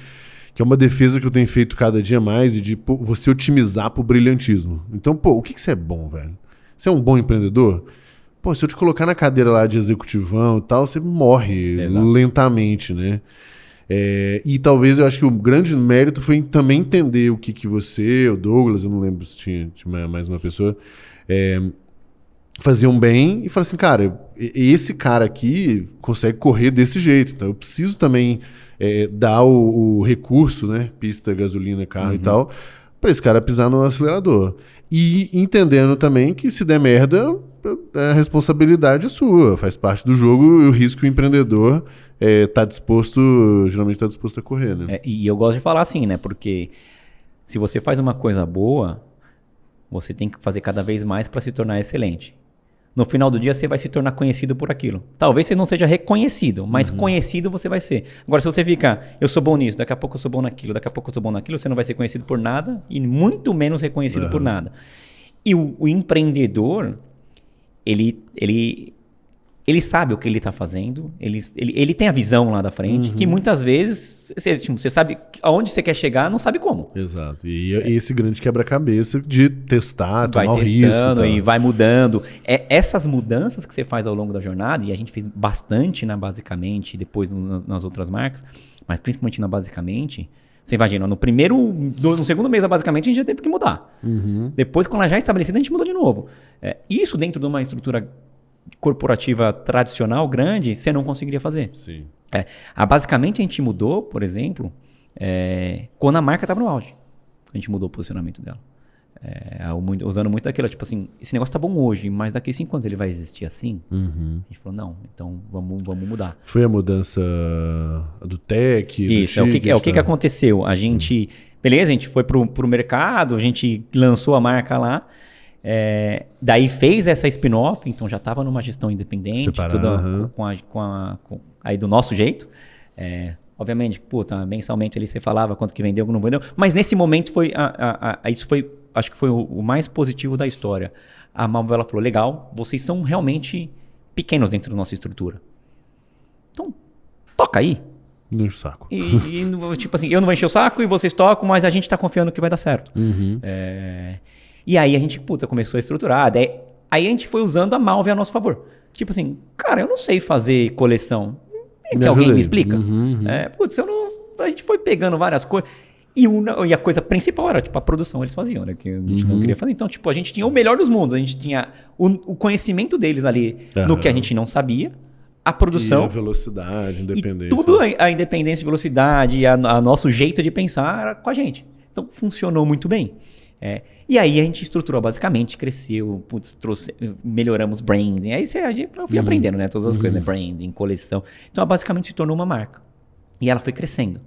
[SPEAKER 1] que é uma defesa que eu tenho feito cada dia mais, e de você otimizar pro brilhantismo. Então, o que você é bom, velho? Você é um bom empreendedor? Se eu te colocar na cadeira lá de executivão e tal, você morre lentamente, né? E talvez eu acho que o grande mérito foi também entender o que você, o Douglas, eu não lembro se tinha mais uma pessoa, faziam bem e falar assim, cara, esse cara aqui consegue correr desse jeito, então eu preciso também dar o recurso, né? Pista, gasolina, carro e tal, para esse cara pisar no acelerador. E entendendo também que se der merda, a responsabilidade é sua, faz parte do jogo e o risco que o empreendedor geralmente está disposto a correr, né?
[SPEAKER 2] E eu gosto de falar assim, né? Porque se você faz uma coisa boa, você tem que fazer cada vez mais para se tornar excelente. No final do dia, você vai se tornar conhecido por aquilo. Talvez você não seja reconhecido, mas conhecido você vai ser. Agora, se você fica, eu sou bom nisso, daqui a pouco eu sou bom naquilo, daqui a pouco eu sou bom naquilo, você não vai ser conhecido por nada e muito menos reconhecido por nada. E o empreendedor, ele sabe o que ele está fazendo, ele tem a visão lá da frente, que muitas vezes você sabe aonde você quer chegar, não sabe como.
[SPEAKER 1] Exato. E esse grande quebra-cabeça de testar, tomar o risco.
[SPEAKER 2] Vai testando e vai mudando. Essas mudanças que você faz ao longo da jornada, e a gente fez bastante na Basicamente, depois nas outras marcas, mas principalmente na Basicamente, você imagina, no segundo mês da Basicamente, a gente já teve que mudar. Depois, quando ela já é estabelecida, a gente mudou de novo. Isso dentro de uma estrutura corporativa tradicional, grande, você não conseguiria fazer.
[SPEAKER 1] Sim.
[SPEAKER 2] Basicamente, a gente mudou, por exemplo, quando a marca estava no auge. A gente mudou o posicionamento dela. Usando muito daquilo, tipo assim, esse negócio tá bom hoje, mas daqui 5 anos ele vai existir assim? A gente falou, não, então vamos mudar.
[SPEAKER 1] Foi a mudança do tech?
[SPEAKER 2] Isso, o que aconteceu? A gente, beleza, a gente foi pro mercado, a gente lançou a marca lá, daí fez essa spin-off, então já estava numa gestão independente, tudo aí do nosso jeito. Obviamente, mensalmente ali você falava quanto que vendeu, não vendeu, mas nesse momento isso foi, acho que foi o mais positivo da história. A Malve falou, legal, vocês são realmente pequenos dentro da nossa estrutura. Então, toca aí.
[SPEAKER 1] Não enche o saco.
[SPEAKER 2] Tipo assim, eu não vou encher o saco e vocês tocam, mas a gente está confiando que vai dar certo. E aí a gente, começou a estruturar. Aí a gente foi usando a Malve a nosso favor. Tipo assim, cara, eu não sei fazer coleção. Que alguém me explica? A gente foi pegando várias coisas. E a coisa principal era, a produção eles faziam, né? Que a gente não queria fazer. Então, a gente tinha o melhor dos mundos. A gente tinha o conhecimento deles ali no que a gente não sabia. A produção.
[SPEAKER 1] E a velocidade, independência.
[SPEAKER 2] E tudo a independência e velocidade, a nosso jeito de pensar era com a gente. Então, funcionou muito bem. E aí a gente estruturou basicamente, cresceu, melhoramos branding. Aí eu fui aprendendo, né? Todas as coisas, né? Branding, coleção. Então, basicamente se tornou uma marca. E ela foi crescendo.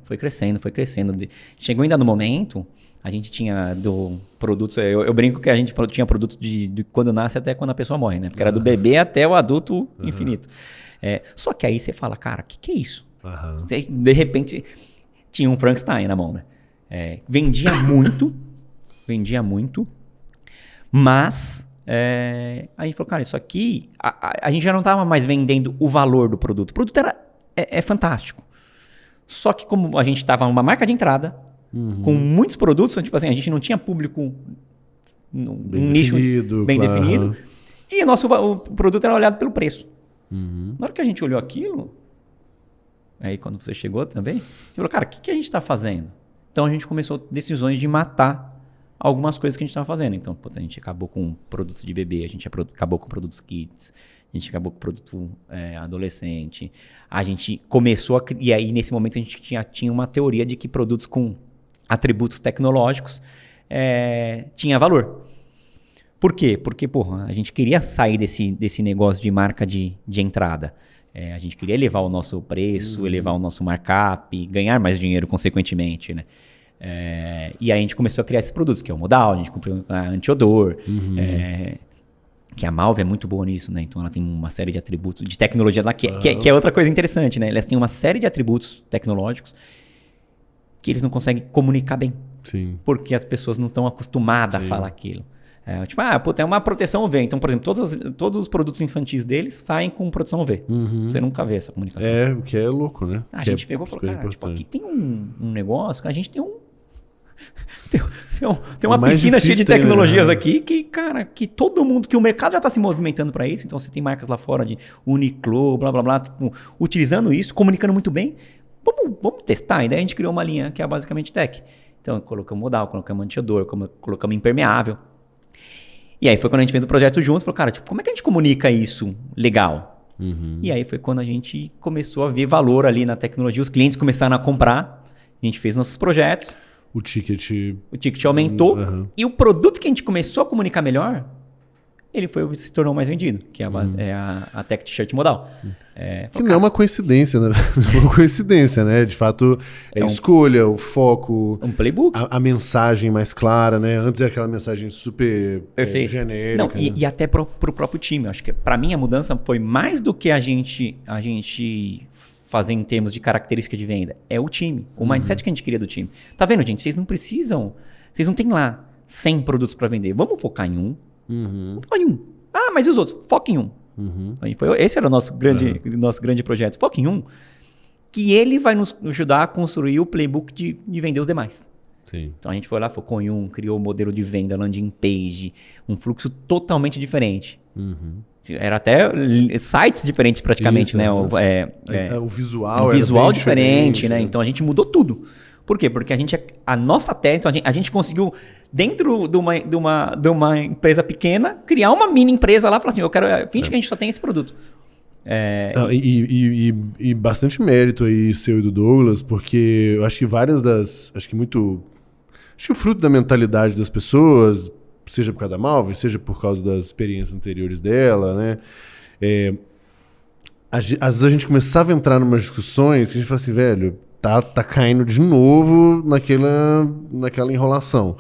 [SPEAKER 2] Chegou ainda no momento, a gente tinha produtos... Eu brinco que a gente tinha produtos de quando nasce até quando a pessoa morre, né? Porque era do bebê até o adulto infinito. Só que aí você fala, cara, o que é isso? De repente, tinha um Frankenstein na mão, né? Vendia muito, mas aí a gente falou, cara, isso aqui, a gente já não estava mais vendendo o valor do produto. O produto é fantástico. Só que como a gente estava numa marca de entrada, com muitos produtos, tipo assim, a gente não tinha público, um nicho bem definido, e o produto era olhado pelo preço. Na hora que a gente olhou aquilo, aí quando você chegou também, a gente falou, cara, o que a gente está fazendo? Então a gente começou decisões de matar algumas coisas que a gente estava fazendo. Então, a gente acabou com produtos de bebê, a gente acabou com produtos kids, a gente acabou com produto adolescente. A gente começou e aí nesse momento a gente tinha uma teoria de que produtos com atributos tecnológicos tinha valor. Por quê? Porque, a gente queria sair desse negócio de marca de entrada. A gente queria elevar o nosso preço, elevar o nosso markup, ganhar mais dinheiro, consequentemente, né? E aí a gente começou a criar esses produtos, que é o Modal, a gente comprou a anti-odor, que a Malve é muito boa nisso, né? Então ela tem uma série de atributos de tecnologia lá, que é outra coisa interessante, né? Elas têm uma série de atributos tecnológicos que eles não conseguem comunicar bem.
[SPEAKER 1] Sim.
[SPEAKER 2] Porque as pessoas não estão acostumadas a falar aquilo. É uma proteção UV. Então, por exemplo, todos os produtos infantis deles saem com proteção UV. Você nunca vê essa comunicação.
[SPEAKER 1] O que é louco, né?
[SPEAKER 2] A gente pegou e falou, cara, aqui tem um negócio que a gente tem tem uma piscina cheia de tecnologias aqui que todo mundo, que o mercado já está se movimentando para isso. Então, você tem marcas lá fora de Uniqlo, blá, blá, blá, utilizando isso, comunicando muito bem. Vamos testar. E daí a gente criou uma linha que é basicamente tech. Então, colocamos Modal, colocamos anti-odor, colocamos impermeável. E aí foi quando a gente fez o projeto junto, falou, cara, como é que a gente comunica isso legal? E aí foi quando a gente começou a ver valor ali na tecnologia, os clientes começaram a comprar, a gente fez nossos projetos.
[SPEAKER 1] O ticket
[SPEAKER 2] aumentou e o produto que a gente começou a comunicar melhor, ele se tornou mais vendido, que é a Tech T-shirt Modal.
[SPEAKER 1] Que não é uma coincidência, né? Não é uma coincidência, né? De fato, a escolha, o foco,
[SPEAKER 2] um playbook.
[SPEAKER 1] A mensagem mais clara, né? Antes era aquela mensagem super genérica.
[SPEAKER 2] Não, e até pro próprio time. Acho que para mim a mudança foi mais do que a gente fazer em termos de característica de venda. É o time, o mindset que a gente queria do time. Tá vendo, gente? Vocês não precisam, vocês não têm lá 100 produtos para vender. Vamos focar em um. Vamos focar em um. Ah, mas e os outros? Foca em um. Esse era o nosso grande projeto. Foca em um, que ele vai nos ajudar a construir o playbook de vender os demais.
[SPEAKER 1] Sim.
[SPEAKER 2] Então a gente foi lá, focou em um, criou o modelo de venda, landing page, um fluxo totalmente diferente. Era até sites diferentes praticamente, né?
[SPEAKER 1] O visual
[SPEAKER 2] era diferente, né? Então a gente mudou tudo. Por quê? Porque a nossa tech, então a gente conseguiu, dentro de uma empresa pequena, criar uma mini empresa lá e falar assim, finge que a gente só tem esse produto.
[SPEAKER 1] E bastante mérito aí seu e do Douglas, porque eu acho que acho que o fruto da mentalidade das pessoas, seja por causa da Malve, seja por causa das experiências anteriores dela, né? Às vezes a gente começava a entrar em umas discussões que a gente fala assim, velho, tá caindo de novo naquela enrolação.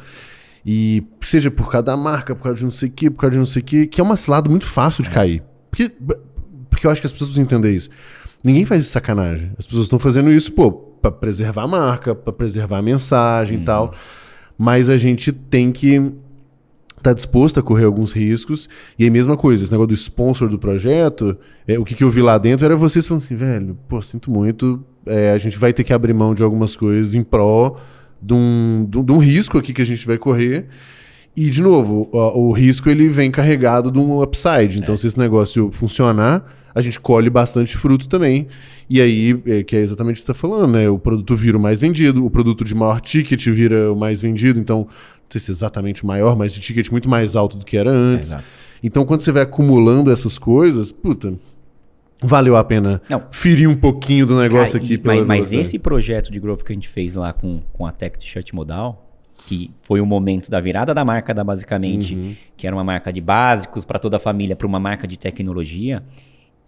[SPEAKER 1] E seja por causa da marca, por causa de não sei o que é uma cilada muito fácil de cair. Porque eu acho que as pessoas precisam entender isso. Ninguém faz isso de sacanagem. As pessoas estão fazendo isso, pra preservar a marca, pra preservar a mensagem e tal. Mas a gente tem que tá disposto a correr alguns riscos. E aí, mesma coisa, esse negócio do sponsor do projeto, o que eu vi lá dentro era vocês falando assim, velho, sinto muito, a gente vai ter que abrir mão de algumas coisas em pró de um risco aqui que a gente vai correr. E, de novo, o risco ele vem carregado de um upside. Então, se esse negócio funcionar, a gente colhe bastante fruto também. E aí, que é exatamente o que você está falando, né? O produto vira o mais vendido, o produto de maior ticket vira o mais vendido. Então, não sei se é exatamente o maior, mas de ticket muito mais alto do que era antes. Então, quando você vai acumulando essas coisas, valeu a pena ferir um pouquinho do negócio aqui.
[SPEAKER 2] Mas esse projeto de growth que a gente fez lá com a Tech T-shirt Modal, que foi o momento da virada da marca da Basicamente, que era uma marca de básicos para toda a família, para uma marca de tecnologia,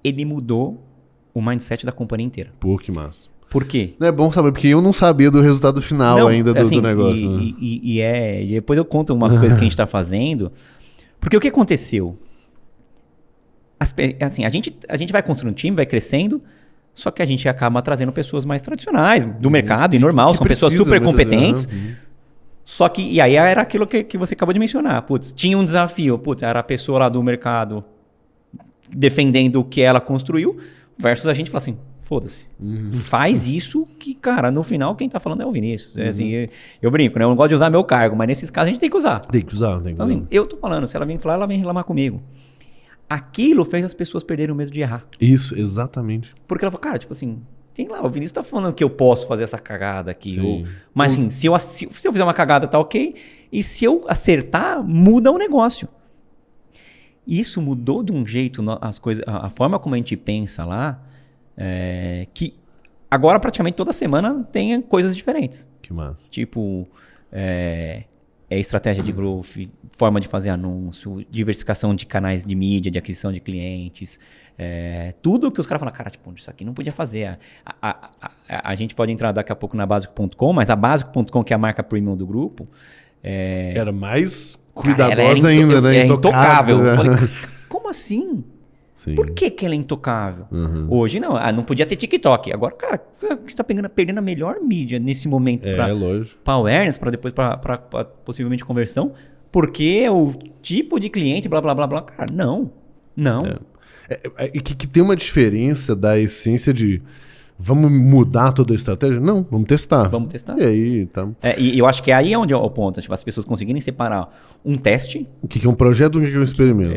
[SPEAKER 2] ele mudou o mindset da companhia inteira.
[SPEAKER 1] Pô, que massa.
[SPEAKER 2] Por quê?
[SPEAKER 1] É bom saber, porque eu não sabia do resultado final ainda do negócio.
[SPEAKER 2] E depois eu conto umas coisas que a gente está fazendo. Porque o que aconteceu? Assim, a gente vai construindo um time, vai crescendo, só que a gente acaba trazendo pessoas mais tradicionais do mercado e normal, são pessoas super competentes. Só que, e aí era aquilo que você acabou de mencionar. Tinha um desafio. Era a pessoa lá do mercado defendendo o que ela construiu, versus a gente falar assim, foda-se. Faz isso que, cara, no final quem tá falando é o Vinícius. Assim, eu brinco, né? Eu não gosto de usar meu cargo, mas nesses casos a gente tem que usar.
[SPEAKER 1] Tem que usar.
[SPEAKER 2] Então, assim, eu tô falando, se ela vem falar, ela vem reclamar comigo. aquilo fez as pessoas perderem o medo de errar.
[SPEAKER 1] Isso, exatamente.
[SPEAKER 2] Porque ela falou, cara, tipo assim, tem lá, o Vinícius tá falando que eu posso fazer essa cagada aqui. Mas assim, se eu fizer uma cagada, tá ok. E se eu acertar, muda o negócio. Isso mudou de um jeito as coisas, a forma como a gente pensa lá, que agora praticamente toda semana tem coisas diferentes.
[SPEAKER 1] Que massa.
[SPEAKER 2] Tipo, estratégia de growth, forma de fazer anúncio, diversificação de canais de mídia, de aquisição de clientes. Tudo que os caras falam, cara, tipo, isso aqui não podia fazer. A gente pode entrar daqui a pouco na Basico.com, mas a Basico.com, que é a marca premium do grupo...
[SPEAKER 1] Era mais cuidadosa ainda, né?
[SPEAKER 2] Intocável. Eu falei, como assim?
[SPEAKER 1] Sim.
[SPEAKER 2] Por que ela é intocável? Hoje não podia ter TikTok. Agora, cara, você está perdendo a melhor mídia nesse momento para awareness, para depois para possivelmente conversão, porque o tipo de cliente, blá, blá, blá, blá. Cara, não.
[SPEAKER 1] E que tem uma diferença da essência de vamos mudar toda a estratégia? Não, vamos testar.
[SPEAKER 2] Vamos testar.
[SPEAKER 1] E aí, tá.
[SPEAKER 2] E eu acho que aí é onde é o ponto. Tipo, as pessoas conseguirem separar um teste...
[SPEAKER 1] O que é um projeto e o que é um experimento.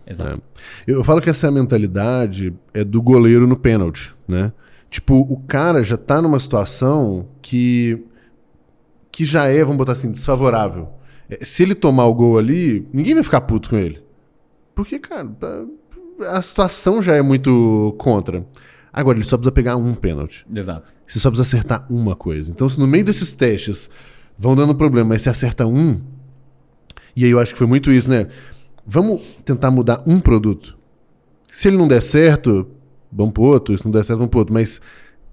[SPEAKER 2] Exato.
[SPEAKER 1] Eu falo que essa mentalidade é do goleiro no pênalti, né? Tipo, o cara já tá numa situação que já vamos botar assim, desfavorável. Se ele tomar o gol ali, ninguém vai ficar puto com ele. Porque, cara, a situação já é muito contra. Agora, ele só precisa pegar um pênalti.
[SPEAKER 2] Exato.
[SPEAKER 1] Você só precisa acertar uma coisa. Então, se no meio desses testes vão dando problema, mas você acerta um... E aí eu acho que foi muito isso, né? Vamos tentar mudar um produto. Se ele não der certo, vamos pro outro. Se não der certo, vamos pro outro. Mas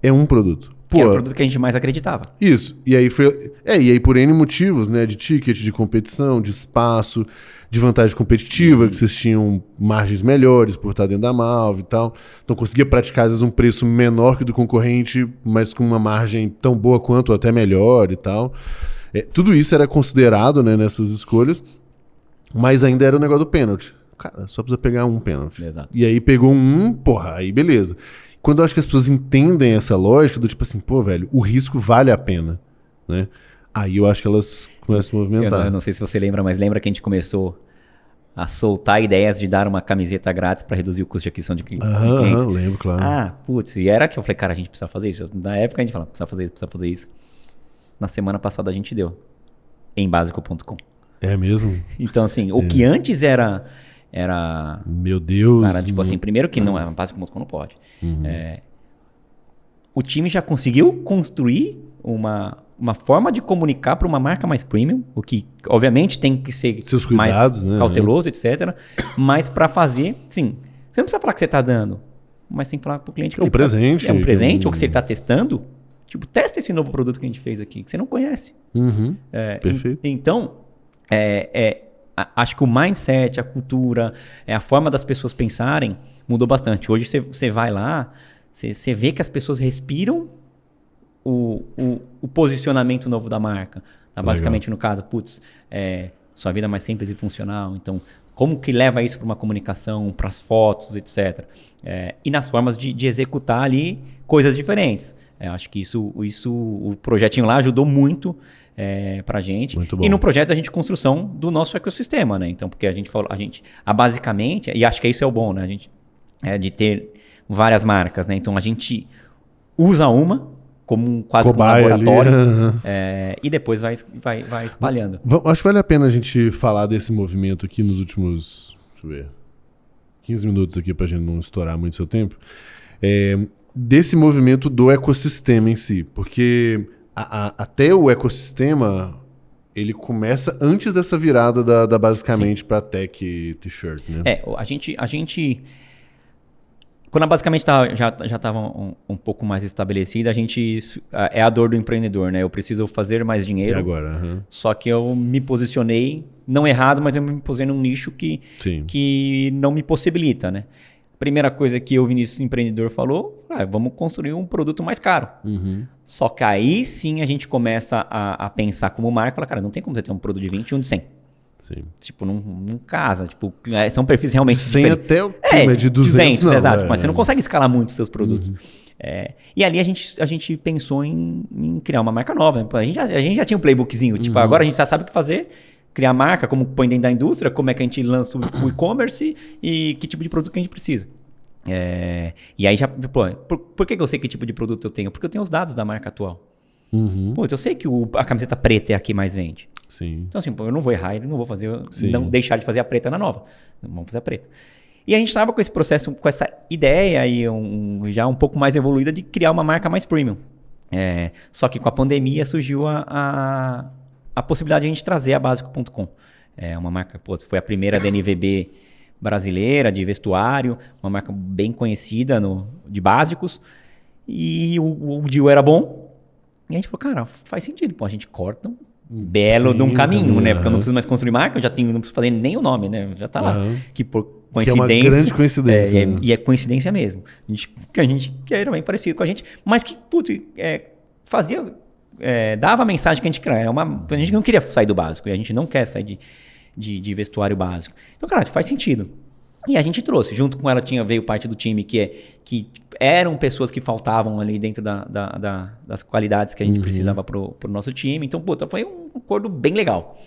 [SPEAKER 1] é um produto.
[SPEAKER 2] Que era o produto que a gente mais acreditava.
[SPEAKER 1] Isso. E aí foi... e aí por N motivos, né? De ticket, de competição, de espaço, de vantagem competitiva, que vocês tinham margens melhores por estar dentro da Malve e tal. Então conseguia praticar, às vezes, um preço menor que o do concorrente, mas com uma margem tão boa quanto ou até melhor e tal. Tudo isso era considerado, né, nessas escolhas, mas ainda era o negócio do pênalti. Cara, só precisa pegar um pênalti.
[SPEAKER 2] Exato.
[SPEAKER 1] E aí pegou um, porra, aí beleza. Quando eu acho que as pessoas entendem essa lógica do tipo assim, pô, velho, o risco vale a pena, né? Aí eu acho que elas começam a se movimentar.
[SPEAKER 2] Eu não sei se você lembra, mas lembra que a gente começou a soltar ideias de dar uma camiseta grátis para reduzir o custo de aquisição de clientes?
[SPEAKER 1] Lembro, claro.
[SPEAKER 2] Putz, e era que eu falei, cara, a gente precisa fazer isso. Na época a gente falava, precisa fazer isso. Na semana passada a gente deu. Em basico.com.
[SPEAKER 1] É mesmo?
[SPEAKER 2] Então, assim, o que antes era...
[SPEAKER 1] Meu Deus.
[SPEAKER 2] Cara, tipo assim, primeiro que não é basico.com, não pode. O time já conseguiu construir uma forma de comunicar para uma marca mais premium, o que obviamente tem que ser
[SPEAKER 1] seus cuidados,
[SPEAKER 2] mais
[SPEAKER 1] né?
[SPEAKER 2] cauteloso, etc. Mas para fazer, sim, você não precisa falar que você está dando, mas tem que falar para o cliente que
[SPEAKER 1] é um presente.
[SPEAKER 2] É um presente, ou que você está testando. Tipo, testa esse novo produto que a gente fez aqui, que você não conhece.
[SPEAKER 1] Perfeito.
[SPEAKER 2] Então, acho que o mindset, a cultura, a forma das pessoas pensarem mudou bastante. Hoje você vai lá, você vê que as pessoas respiram o posicionamento novo da marca. Tá? Basicamente, no caso, sua vida é mais simples e funcional. Então, como que leva isso para uma comunicação, para as fotos, etc. E nas formas de executar ali coisas diferentes. Acho que isso, o projetinho lá ajudou muito pra gente.
[SPEAKER 1] Muito bom.
[SPEAKER 2] E no projeto a gente construção do nosso ecossistema, né? Então, porque a gente falou, basicamente, e acho que isso é o bom, né? A gente de ter várias marcas, né? Então a gente usa uma como quase como um laboratório e depois vai espalhando.
[SPEAKER 1] Acho que vale a pena a gente falar desse movimento aqui nos últimos, deixa eu ver, 15 minutos aqui pra gente não estourar muito seu tempo. Desse movimento do ecossistema em si, porque até o ecossistema ele começa antes dessa virada da basicamente para tech t-shirt, né?
[SPEAKER 2] A gente quando a basicamente já estava um pouco mais estabelecida, a gente é a dor do empreendedor, né? Eu preciso fazer mais dinheiro.
[SPEAKER 1] E agora?
[SPEAKER 2] Só que eu me posicionei, não errado, mas eu me posicionei num nicho que não me possibilita, né? Primeira coisa que o Vinícius empreendedor falou, vamos construir um produto mais caro. Só que aí sim a gente começa a pensar como marca, fala, cara, não tem como você ter um produto de 20 e um de 100.
[SPEAKER 1] Sim.
[SPEAKER 2] Tipo, não casa. Tipo, são perfis realmente
[SPEAKER 1] 100
[SPEAKER 2] diferentes.
[SPEAKER 1] até o time de 200 não,
[SPEAKER 2] exato. Mas você não consegue escalar muito os seus produtos. E ali a gente pensou em criar uma marca nova. A gente já tinha um playbookzinho. Tipo, agora a gente já sabe o que fazer. criar marca, como põe dentro da indústria, como é que a gente lança o e-commerce e que tipo de produto que a gente precisa. E aí já, pô, por que eu sei que tipo de produto eu tenho? Porque eu tenho os dados da marca atual. Pô, eu sei que a camiseta preta é a que mais vende.
[SPEAKER 1] Sim.
[SPEAKER 2] Então assim, pô, eu não vou errar, não vou fazer, não deixar de fazer a preta na nova. Vamos fazer a preta. E a gente estava com esse processo, com essa ideia aí, já um pouco mais evoluída de criar uma marca mais premium. Só que com a pandemia surgiu a possibilidade de a gente trazer a Basico.com. Uma marca, pô, foi a primeira da NVB brasileira de vestuário, uma marca bem conhecida de básicos. E o deal era bom. E a gente falou, cara, faz sentido. Pô, a gente corta um belo de um caminho, né? Porque eu não preciso mais construir marca, não preciso fazer nem o nome, né? Já tá lá. Que por coincidência.
[SPEAKER 1] Que é uma grande coincidência.
[SPEAKER 2] E é coincidência mesmo. A gente que era bem parecido com a gente, mas que, putz, fazia. Dava a mensagem que a gente queria. A gente não queria sair do básico, e a gente não quer sair de vestuário básico. Então, cara, faz sentido. E a gente trouxe, junto com ela veio parte do time que eram pessoas que faltavam ali dentro das qualidades que a gente precisava pro nosso time. Então, puta, foi um acordo bem legal.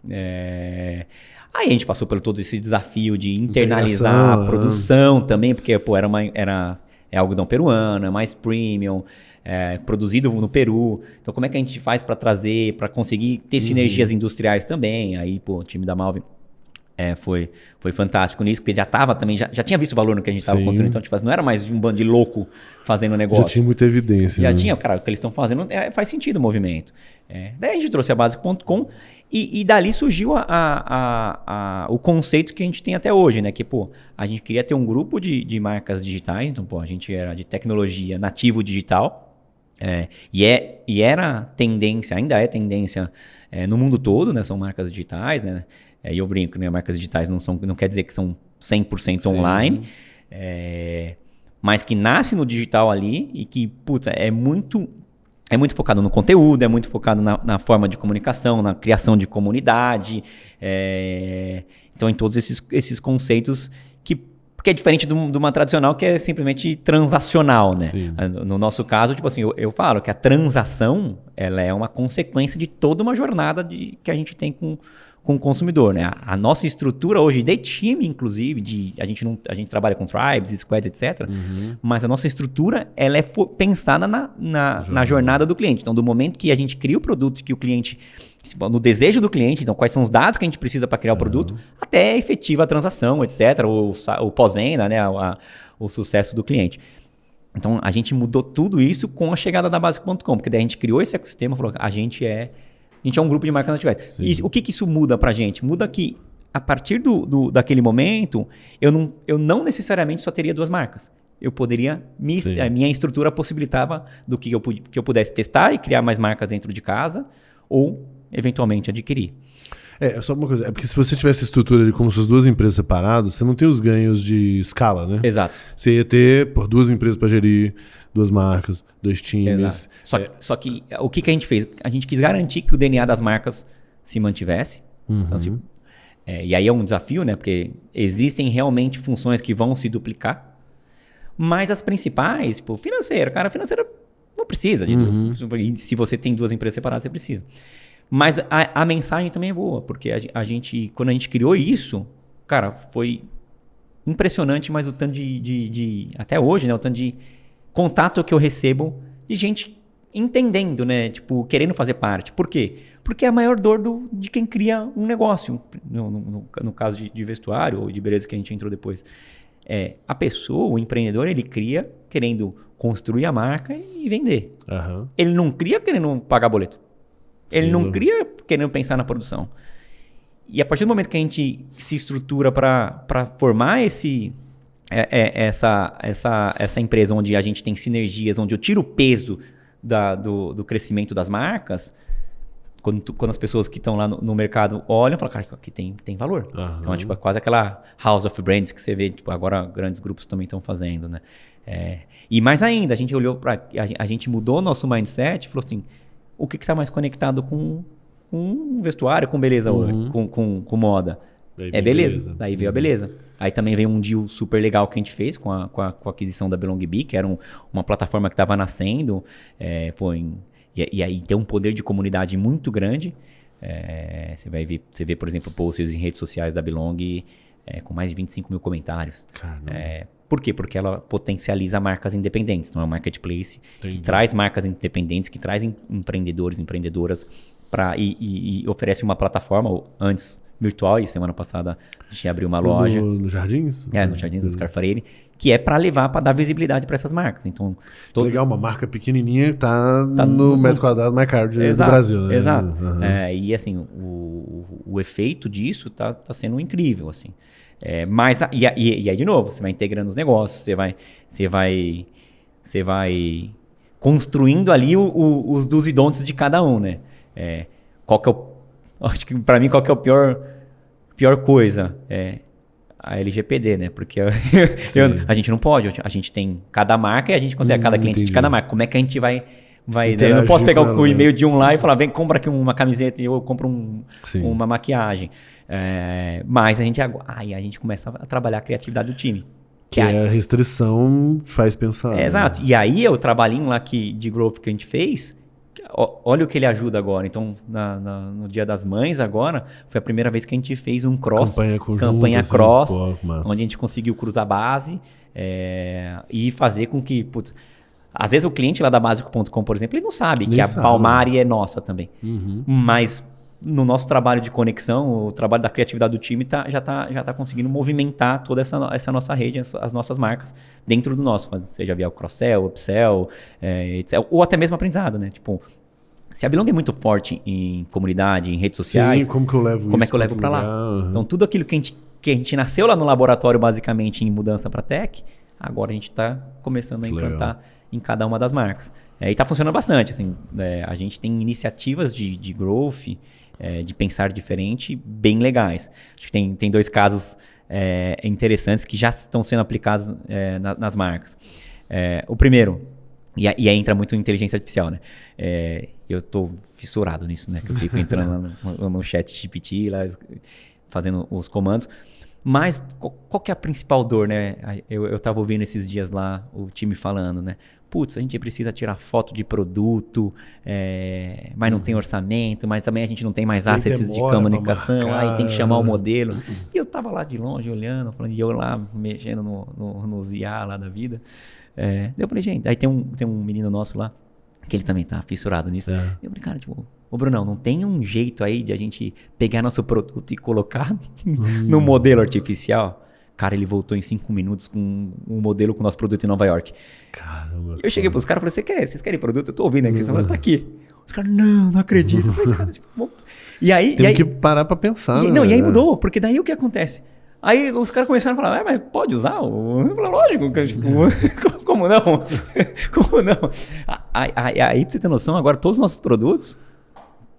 [SPEAKER 2] Aí a gente passou por todo esse desafio de internalizar a produção também, porque pô, é algodão peruano, é mais premium, produzido no Peru. Então, como é que a gente faz para trazer, para conseguir ter sinergias industriais também? Aí, pô, o time da Malve foi fantástico nisso, porque já tava também, já tinha visto o valor no que a gente estava construindo, então tipo, não era mais um bando de louco fazendo negócio.
[SPEAKER 1] Já tinha muita evidência.
[SPEAKER 2] Já tinha, cara, o que eles estão fazendo faz sentido o movimento. Daí a gente trouxe a Basico.com e dali surgiu o conceito que a gente tem até hoje, né? Que, pô, a gente queria ter um grupo de marcas digitais, então, pô, a gente era de tecnologia nativo digital, e era tendência, ainda é tendência no mundo todo, né? São marcas digitais, né? E eu brinco, né? Marcas digitais não quer dizer que são 100% online, mas que nasce no digital ali e que, puta, é muito focado no conteúdo, é muito focado na forma de comunicação, na criação de comunidade. Então, em todos esses conceitos que é diferente de uma tradicional que é simplesmente transacional, né? No nosso caso, tipo assim, eu falo que a transação ela é uma consequência de toda uma jornada que a gente tem com o consumidor, né? A nossa estrutura hoje de time, inclusive, a gente trabalha com tribes, squads, etc. Mas a nossa estrutura ela é pensada na jornada do cliente. Então, do momento que a gente cria o produto, que o cliente, no desejo do cliente, então quais são os dados que a gente precisa para criar o produto, até a efetiva transação, etc. O pós-venda, né? O sucesso do cliente. Então, a gente mudou tudo isso com a chegada da Basico.com, porque daí a gente criou esse ecossistema, falou que a gente é um grupo de marcas nativas. E o que isso muda pra gente? Muda que, a partir daquele momento, eu não necessariamente só teria duas marcas. Eu poderia, a minha estrutura possibilitava do que eu pudesse testar e criar mais marcas dentro de casa, ou, eventualmente, adquirir.
[SPEAKER 1] Só uma coisa, porque se você tivesse estrutura de como suas duas empresas separadas, você não tem os ganhos de escala, né?
[SPEAKER 2] Exato.
[SPEAKER 1] Você ia ter, por duas empresas para gerir, duas marcas, dois times.
[SPEAKER 2] Só que o que a gente fez? A gente quis garantir que o DNA das marcas se mantivesse. Então, assim, e aí é um desafio, né? Porque existem realmente funções que vão se duplicar, mas as principais, tipo, financeiro não precisa de duas. E se você tem duas empresas separadas, você precisa. Mas a mensagem também é boa, porque quando a gente criou isso, cara, foi impressionante, mas o tanto até hoje, né? O tanto de contato que eu recebo de gente entendendo, né? Tipo, querendo fazer parte. Por quê? Porque é a maior dor de quem cria um negócio. No caso de vestuário ou de beleza que a gente entrou depois. A pessoa, o empreendedor, ele cria querendo construir a marca e vender. Ele não cria querendo pagar boleto. Ele não cria querendo pensar na produção. E a partir do momento que a gente se estrutura para formar essa empresa onde a gente tem sinergias, onde eu tiro o peso do crescimento das marcas, quando as pessoas que estão lá no mercado olham, falam, cara, aqui tem valor. Então, tipo, é quase aquela house of brands que você vê, tipo, agora grandes grupos também estão fazendo, né? E mais ainda, a gente olhou a gente mudou o nosso mindset e falou assim, o que está mais conectado com vestuário, com beleza hoje, com moda? Beleza. Daí veio a beleza. Aí também veio um deal super legal que a gente fez com a aquisição da Belong Bee, que era uma plataforma que estava nascendo, e aí tem um poder de comunidade muito grande. Você vê, por exemplo, posts em redes sociais da Belong com mais de 25 mil comentários. Por quê? Porque ela potencializa marcas independentes. Então é um marketplace que traz marcas independentes, que traz empreendedores, empreendedoras e oferece uma plataforma, antes virtual, e semana passada a gente abriu uma loja.
[SPEAKER 1] No Jardins?
[SPEAKER 2] No Jardins do Oscar Freire, que é para dar visibilidade para essas marcas. Então,
[SPEAKER 1] legal, uma marca pequenininha tá no metro quadrado mais caro do Brasil. Né?
[SPEAKER 2] Exato. E assim, o efeito disso tá sendo incrível, assim. E aí, de novo, você vai integrando os negócios, você vai construindo ali os do's e don'ts de cada um, né? Acho que pra mim, qual que é a pior coisa? A LGPD, né? Porque a gente não pode, a gente tem cada marca e a gente consegue cada cliente de cada marca. Como é que a gente vai eu não posso pegar o e-mail de um lá e falar, vem, compra aqui uma camiseta e eu compro uma maquiagem. Mas a gente começa a trabalhar a criatividade do time.
[SPEAKER 1] Que a restrição faz pensar.
[SPEAKER 2] Exato. E aí o trabalhinho lá de growth que a gente fez, olha o que ele ajuda agora. Então, no Dia das Mães agora, foi a primeira vez que a gente fez um campanha cross, onde a gente conseguiu cruzar base e fazer com que... às vezes o cliente lá da Básico.com, por exemplo, ele não sabe que a Palmari é nossa também. Mas no nosso trabalho de conexão, o trabalho da criatividade do time já tá conseguindo movimentar toda essa nossa rede, as nossas marcas dentro do nosso, seja via cross-sell, upsell, etc. Ou até mesmo aprendizado, né? Tipo, se a Belong é muito forte em comunidade, em redes sociais,
[SPEAKER 1] como que eu levo
[SPEAKER 2] como é que eu levo para lá? Então, tudo aquilo que a gente nasceu lá no laboratório, basicamente, em mudança para tech, agora a gente está começando a implantar em cada uma das marcas. E está funcionando bastante. Assim, a gente tem iniciativas de growth, de pensar diferente, bem legais. Acho que tem 2 casos interessantes que já estão sendo aplicados nas marcas. O primeiro, e aí entra muito inteligência artificial, né? Eu estou fissurado nisso, né? Que eu fico entrando no chat GPT, lá, fazendo os comandos. Mas qual que é a principal dor, né? Eu estava ouvindo esses dias lá o time falando, né? Putz, a gente precisa tirar foto de produto, mas não tem orçamento, mas também a gente não tem mais assets de comunicação, aí tem que chamar o modelo. E eu tava lá de longe olhando, e eu lá mexendo nos IA lá da vida. Eu falei, gente, aí tem um menino nosso lá, que ele também tá fissurado nisso. Eu falei, cara, tipo, ô Brunão, não tem um jeito aí de a gente pegar nosso produto e colocar no modelo artificial? Cara, ele voltou em 5 minutos com um modelo com o nosso produto em Nova York.
[SPEAKER 1] Caramba.
[SPEAKER 2] Eu cheguei pros caras e falei, vocês querem produto? Eu tô ouvindo aqui, você tá aqui. Os caras, não acredito. Eu falei, cara, tipo, bom. E aí...
[SPEAKER 1] Tem que parar pra pensar,
[SPEAKER 2] né? E aí mudou, porque daí o que acontece? Aí os caras começaram a falar, mas pode usar? Eu falei, lógico, tipo, como não? Como não? Aí, pra você ter noção, agora todos os nossos produtos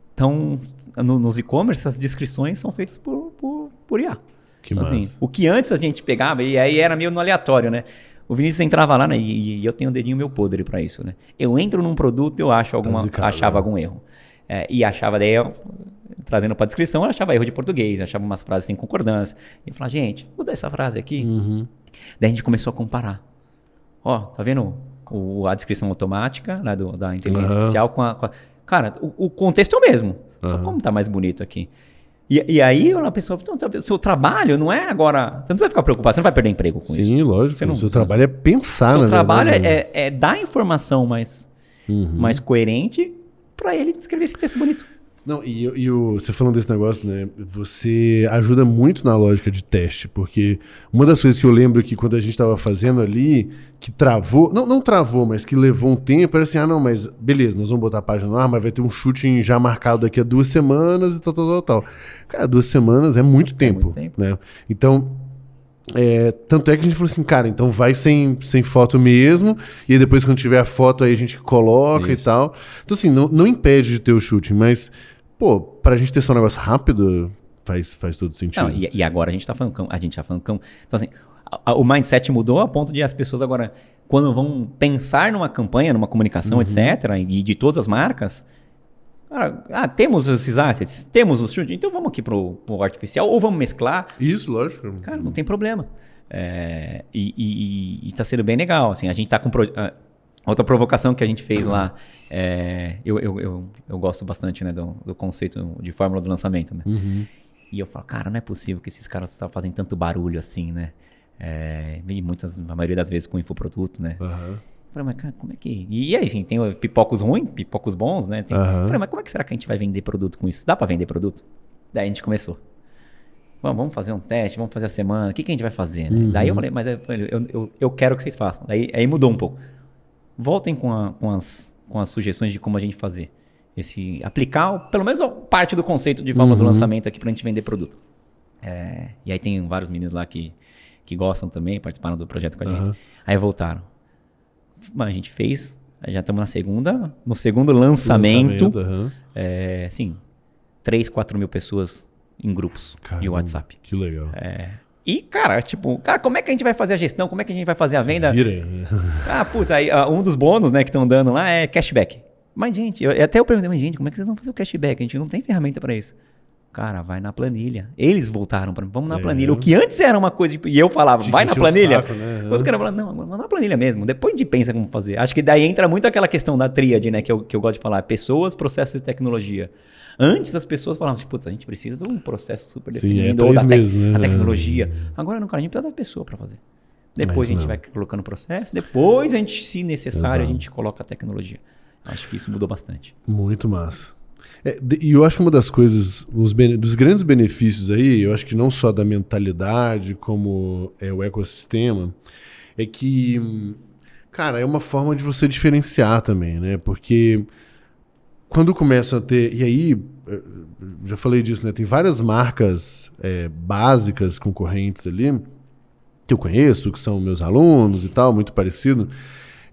[SPEAKER 2] estão nos e-commerce, as descrições são feitas por IA.
[SPEAKER 1] Que massa.
[SPEAKER 2] Assim, o que antes a gente pegava, e aí era meio no aleatório, né? O Vinícius entrava lá, né? E eu tenho um dedinho meu podre pra isso, né? Eu entro num produto, eu achava algum erro. E achava, daí eu, trazendo pra descrição, eu achava erro de português, eu achava umas frases sem concordância. E eu falava, gente, muda essa frase aqui. Daí a gente começou a comparar. Ó, tá vendo a descrição automática, né, da inteligência artificial com a... Cara, o contexto é o mesmo. Só como tá mais bonito aqui. E aí a pessoa, então, seu trabalho não é agora... Você não precisa ficar preocupado, você não vai perder emprego com isso.
[SPEAKER 1] Sim, lógico. O seu trabalho é pensar,
[SPEAKER 2] seu trabalho é dar informação mais coerente para ele escrever esse texto bonito.
[SPEAKER 1] Não, você falando desse negócio, né? Você ajuda muito na lógica de teste, porque uma das coisas que eu lembro que quando a gente estava fazendo ali, que travou, não travou, mas que levou um tempo, era assim, não, mas beleza, nós vamos botar a página no ar, mas vai ter um shooting já marcado daqui a 2 semanas e tal. Cara, 2 semanas é muito tempo, né? Então, tanto é que a gente falou assim, cara, então vai sem foto mesmo, e aí depois quando tiver a foto aí a gente coloca e tal. Então assim, não impede de ter o shooting, mas pô, pra gente testar um negócio rápido, faz todo sentido.
[SPEAKER 2] Não, e agora a gente tá falando Então assim, o mindset mudou a ponto de as pessoas agora, quando vão pensar numa campanha, numa comunicação, etc., e de todas as marcas, cara, temos esses assets, temos os shooting, então vamos aqui pro artificial, ou vamos mesclar.
[SPEAKER 1] Isso, lógico.
[SPEAKER 2] Cara, não tem problema. E tá sendo bem legal, assim, a gente tá com... Outra provocação que a gente fez lá, eu gosto bastante, né, do conceito de fórmula do lançamento, né?
[SPEAKER 1] Uhum.
[SPEAKER 2] E eu falo, cara, não é possível que esses caras estão fazendo tanto barulho assim, né? E a maioria das vezes com infoproduto, né?
[SPEAKER 1] Uhum.
[SPEAKER 2] Eu falei, mas cara, como é que... E aí, assim, tem pipocos ruins, pipocos bons, né? Eu falei, mas como é que será que a gente vai vender produto com isso? Dá pra vender produto? Daí a gente começou. Vamos fazer um teste, vamos fazer a semana, o que a gente vai fazer, né? Daí eu falei, mas eu quero que vocês façam. Aí mudou um pouco. Voltem com as sugestões de como a gente fazer. Aplicar, pelo menos parte do conceito de fórmula do lançamento aqui pra gente vender produto. E aí tem vários meninos lá que gostam também, participaram do projeto com a gente. Aí voltaram. Mas a gente fez, já estamos no segundo lançamento. Assim, 3, 4 mil pessoas em grupos de WhatsApp.
[SPEAKER 1] Que legal.
[SPEAKER 2] E, cara, como é que a gente vai fazer a gestão? Como é que a gente vai fazer a venda? Putz, aí um dos bônus, né, que estão dando lá é cashback. Mas, gente, até eu perguntei, mas, gente, como é que vocês vão fazer o cashback? A gente não tem ferramenta para isso. Cara, vai na planilha. Eles voltaram para mim, vamos na planilha. O que antes era uma coisa, e eu falava, vai na planilha.
[SPEAKER 1] Saco, né?
[SPEAKER 2] Os caras falavam, não, vamos na planilha mesmo. Depois a gente pensa como fazer. Acho que daí entra muito aquela questão da tríade, né, que eu gosto de falar. Pessoas, processos e tecnologia. Antes as pessoas falavam assim, putz, a gente precisa de um processo super definido, ou da tecnologia. Agora não, cara, a gente precisa da pessoa para fazer. Depois a gente vai colocando o processo, depois a gente, se necessário, a gente coloca a tecnologia. Acho que isso mudou bastante.
[SPEAKER 1] Muito massa. E eu acho que uma das coisas, dos grandes benefícios aí, eu acho que não só da mentalidade, como o ecossistema, é que, cara, é uma forma de você diferenciar também, né? Porque quando começa a ter... E aí, já falei disso, né? Tem várias marcas básicas, concorrentes ali, que eu conheço, que são meus alunos e tal, muito parecido.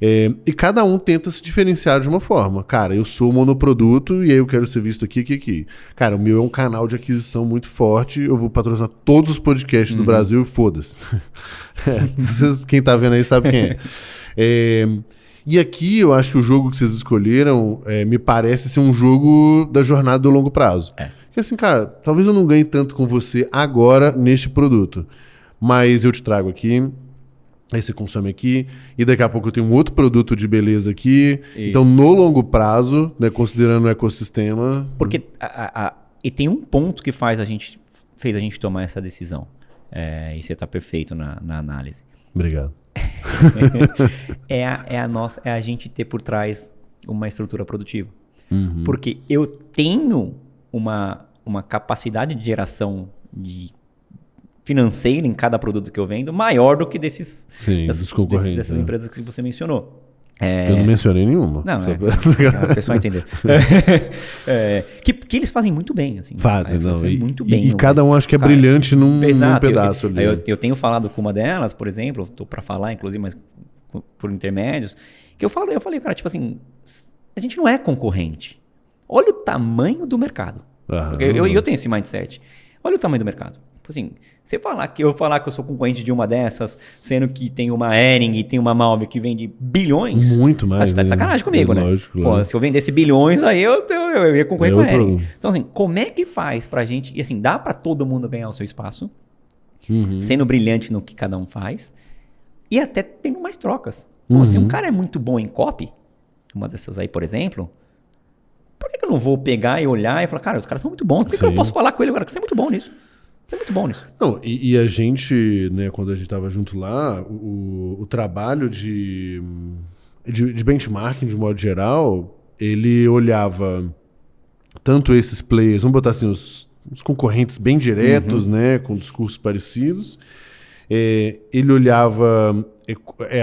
[SPEAKER 1] E cada um tenta se diferenciar de uma forma. Cara, eu sou monoproduto e aí eu quero ser visto aqui. Cara, o meu é um canal de aquisição muito forte. Eu vou patrocinar todos os podcasts do Brasil e foda-se. Quem tá vendo aí sabe quem é. E aqui eu acho que o jogo que vocês escolheram me parece ser um jogo da jornada do longo prazo. Porque assim, cara, talvez eu não ganhe tanto com você agora neste produto, mas eu te trago aqui, aí você consome aqui, e daqui a pouco eu tenho um outro produto de beleza aqui. Isso. Então, no longo prazo, né, considerando o ecossistema...
[SPEAKER 2] Porque e tem um ponto que fez a gente tomar essa decisão. E você está perfeito na análise.
[SPEAKER 1] Obrigado.
[SPEAKER 2] É a gente ter por trás uma estrutura produtiva. Porque eu tenho uma capacidade de geração financeira em cada produto que eu vendo maior do que dessas empresas que você mencionou.
[SPEAKER 1] Eu não mencionei nenhuma.
[SPEAKER 2] Não, a pessoa entendeu. Que eles fazem muito bem. Assim,
[SPEAKER 1] fazem
[SPEAKER 2] muito bem.
[SPEAKER 1] E cada um acho que é brilhante num pedaço ali.
[SPEAKER 2] Eu tenho falado com uma delas, por exemplo, estou para falar, inclusive, mas por intermédios, que eu falei, cara, tipo assim, a gente não é concorrente. Olha o tamanho do mercado. Eu tenho esse mindset. Olha o tamanho do mercado. Assim, eu falar que eu sou concorrente de uma dessas, sendo que tem uma Hering e tem uma Malve que vende bilhões.
[SPEAKER 1] Muito mais.
[SPEAKER 2] Você tá de sacanagem comigo, né?
[SPEAKER 1] Lógico.
[SPEAKER 2] Pô, se eu vendesse bilhões, aí eu ia concorrer com a Hering. Então, assim, como é que faz pra gente... E assim, dá pra todo mundo ganhar o seu espaço, sendo brilhante no que cada um faz, e até tendo mais trocas. Pô, se um cara é muito bom em copy, uma dessas aí, por exemplo, por que eu não vou pegar e olhar e falar, cara, os caras são muito bons, por que eu não posso falar com ele agora? Porque você é muito bom nisso. Você é muito bom nisso.
[SPEAKER 1] Não, e a gente, né, quando a gente estava junto lá, o trabalho de benchmarking, de modo geral, ele olhava tanto esses players, vamos botar assim, os concorrentes bem diretos, né, com discursos parecidos. Ele olhava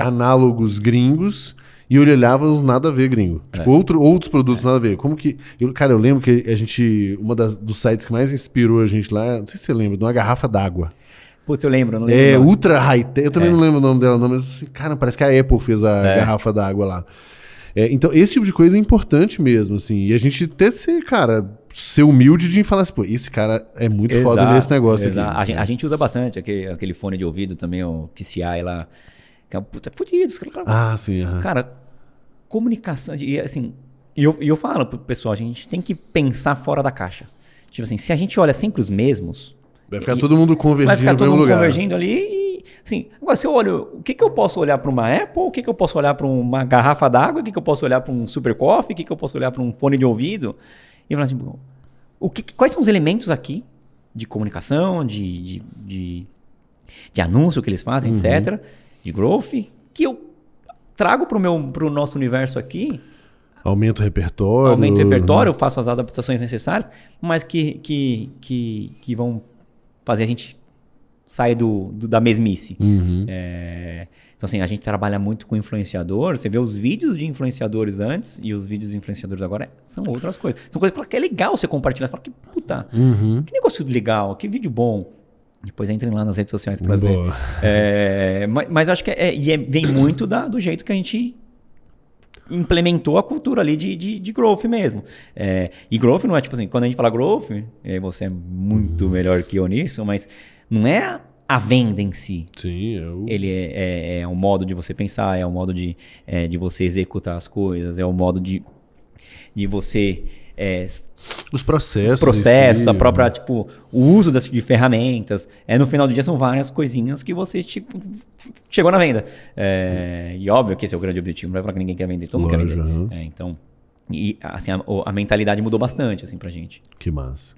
[SPEAKER 1] análogos gringos e ele olhava os nada a ver gringo. Tipo, outros produtos nada a ver. Como que... eu lembro que a gente... dos sites que mais inspirou a gente lá, não sei se você lembra, de uma garrafa d'água.
[SPEAKER 2] Putz, eu lembro, não lembro.
[SPEAKER 1] Ultra high-tech. Eu também não lembro o nome dela, não, mas assim, cara, parece que a Apple fez a garrafa d'água lá. Então, esse tipo de coisa é importante mesmo, assim. E a gente até ser humilde de falar assim, pô, esse cara é muito foda nesse negócio aqui.
[SPEAKER 2] A gente usa bastante aquele fone de ouvido também, o KCI lá. Que é fudido.
[SPEAKER 1] Sim.
[SPEAKER 2] Cara, comunicação... E assim, eu falo pro pessoal, a gente tem que pensar fora da caixa. Tipo assim, se a gente olha sempre os mesmos...
[SPEAKER 1] Vai ficar todo mundo convergindo
[SPEAKER 2] ali assim, agora se eu olho, o que eu posso olhar para uma Apple, o que eu posso olhar para uma garrafa d'água, o que eu posso olhar para um super coffee, o que eu posso olhar para um fone de ouvido, e falar tipo, quais são os elementos aqui de comunicação, de anúncio que eles fazem, etc., de growth, que eu trago pro nosso universo aqui.
[SPEAKER 1] Aumento o repertório.
[SPEAKER 2] Eu faço as adaptações necessárias, mas que vão fazer a gente sair da mesmice. Então, assim, a gente trabalha muito com influenciador. Você vê os vídeos de influenciadores antes e os vídeos de influenciadores agora são outras coisas. São coisas que é legal você compartilhar. Você fala, que puta, que negócio legal, que vídeo bom. Depois entrem lá nas redes sociais pra ver. Mas acho que vem muito do jeito que a gente implementou a cultura ali de growth mesmo. E growth não é tipo assim, quando a gente fala growth, você é muito melhor que eu nisso, mas não é a venda em si.
[SPEAKER 1] Sim,
[SPEAKER 2] ele é um modo de você pensar, é um modo de você executar as coisas, é um modo de você...
[SPEAKER 1] Os processos,
[SPEAKER 2] a própria, tipo, o uso de ferramentas. No final do dia são várias coisinhas que você chegou na venda. E óbvio que esse é o grande objetivo. Não vai falar que ninguém quer vender, todo mundo quer vender. Então, e assim, a mentalidade mudou bastante assim, pra gente.
[SPEAKER 1] Que massa.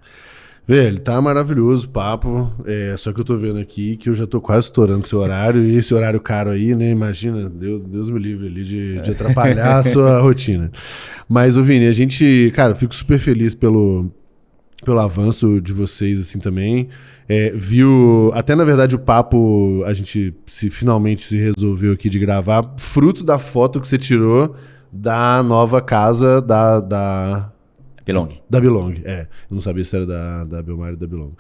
[SPEAKER 1] Velho, tá maravilhoso o papo, só que eu tô vendo aqui que eu já tô quase estourando seu horário, e esse horário caro aí, né, imagina, Deus me livre ali de atrapalhar a sua rotina. Mas, ô Vini, a gente, cara, eu fico super feliz pelo avanço de vocês, assim, também. Viu, até na verdade o papo, a gente finalmente se resolveu aqui de gravar, fruto da foto que você tirou da nova casa da Belong, Eu não sabia se era da Belmar ou da Belong.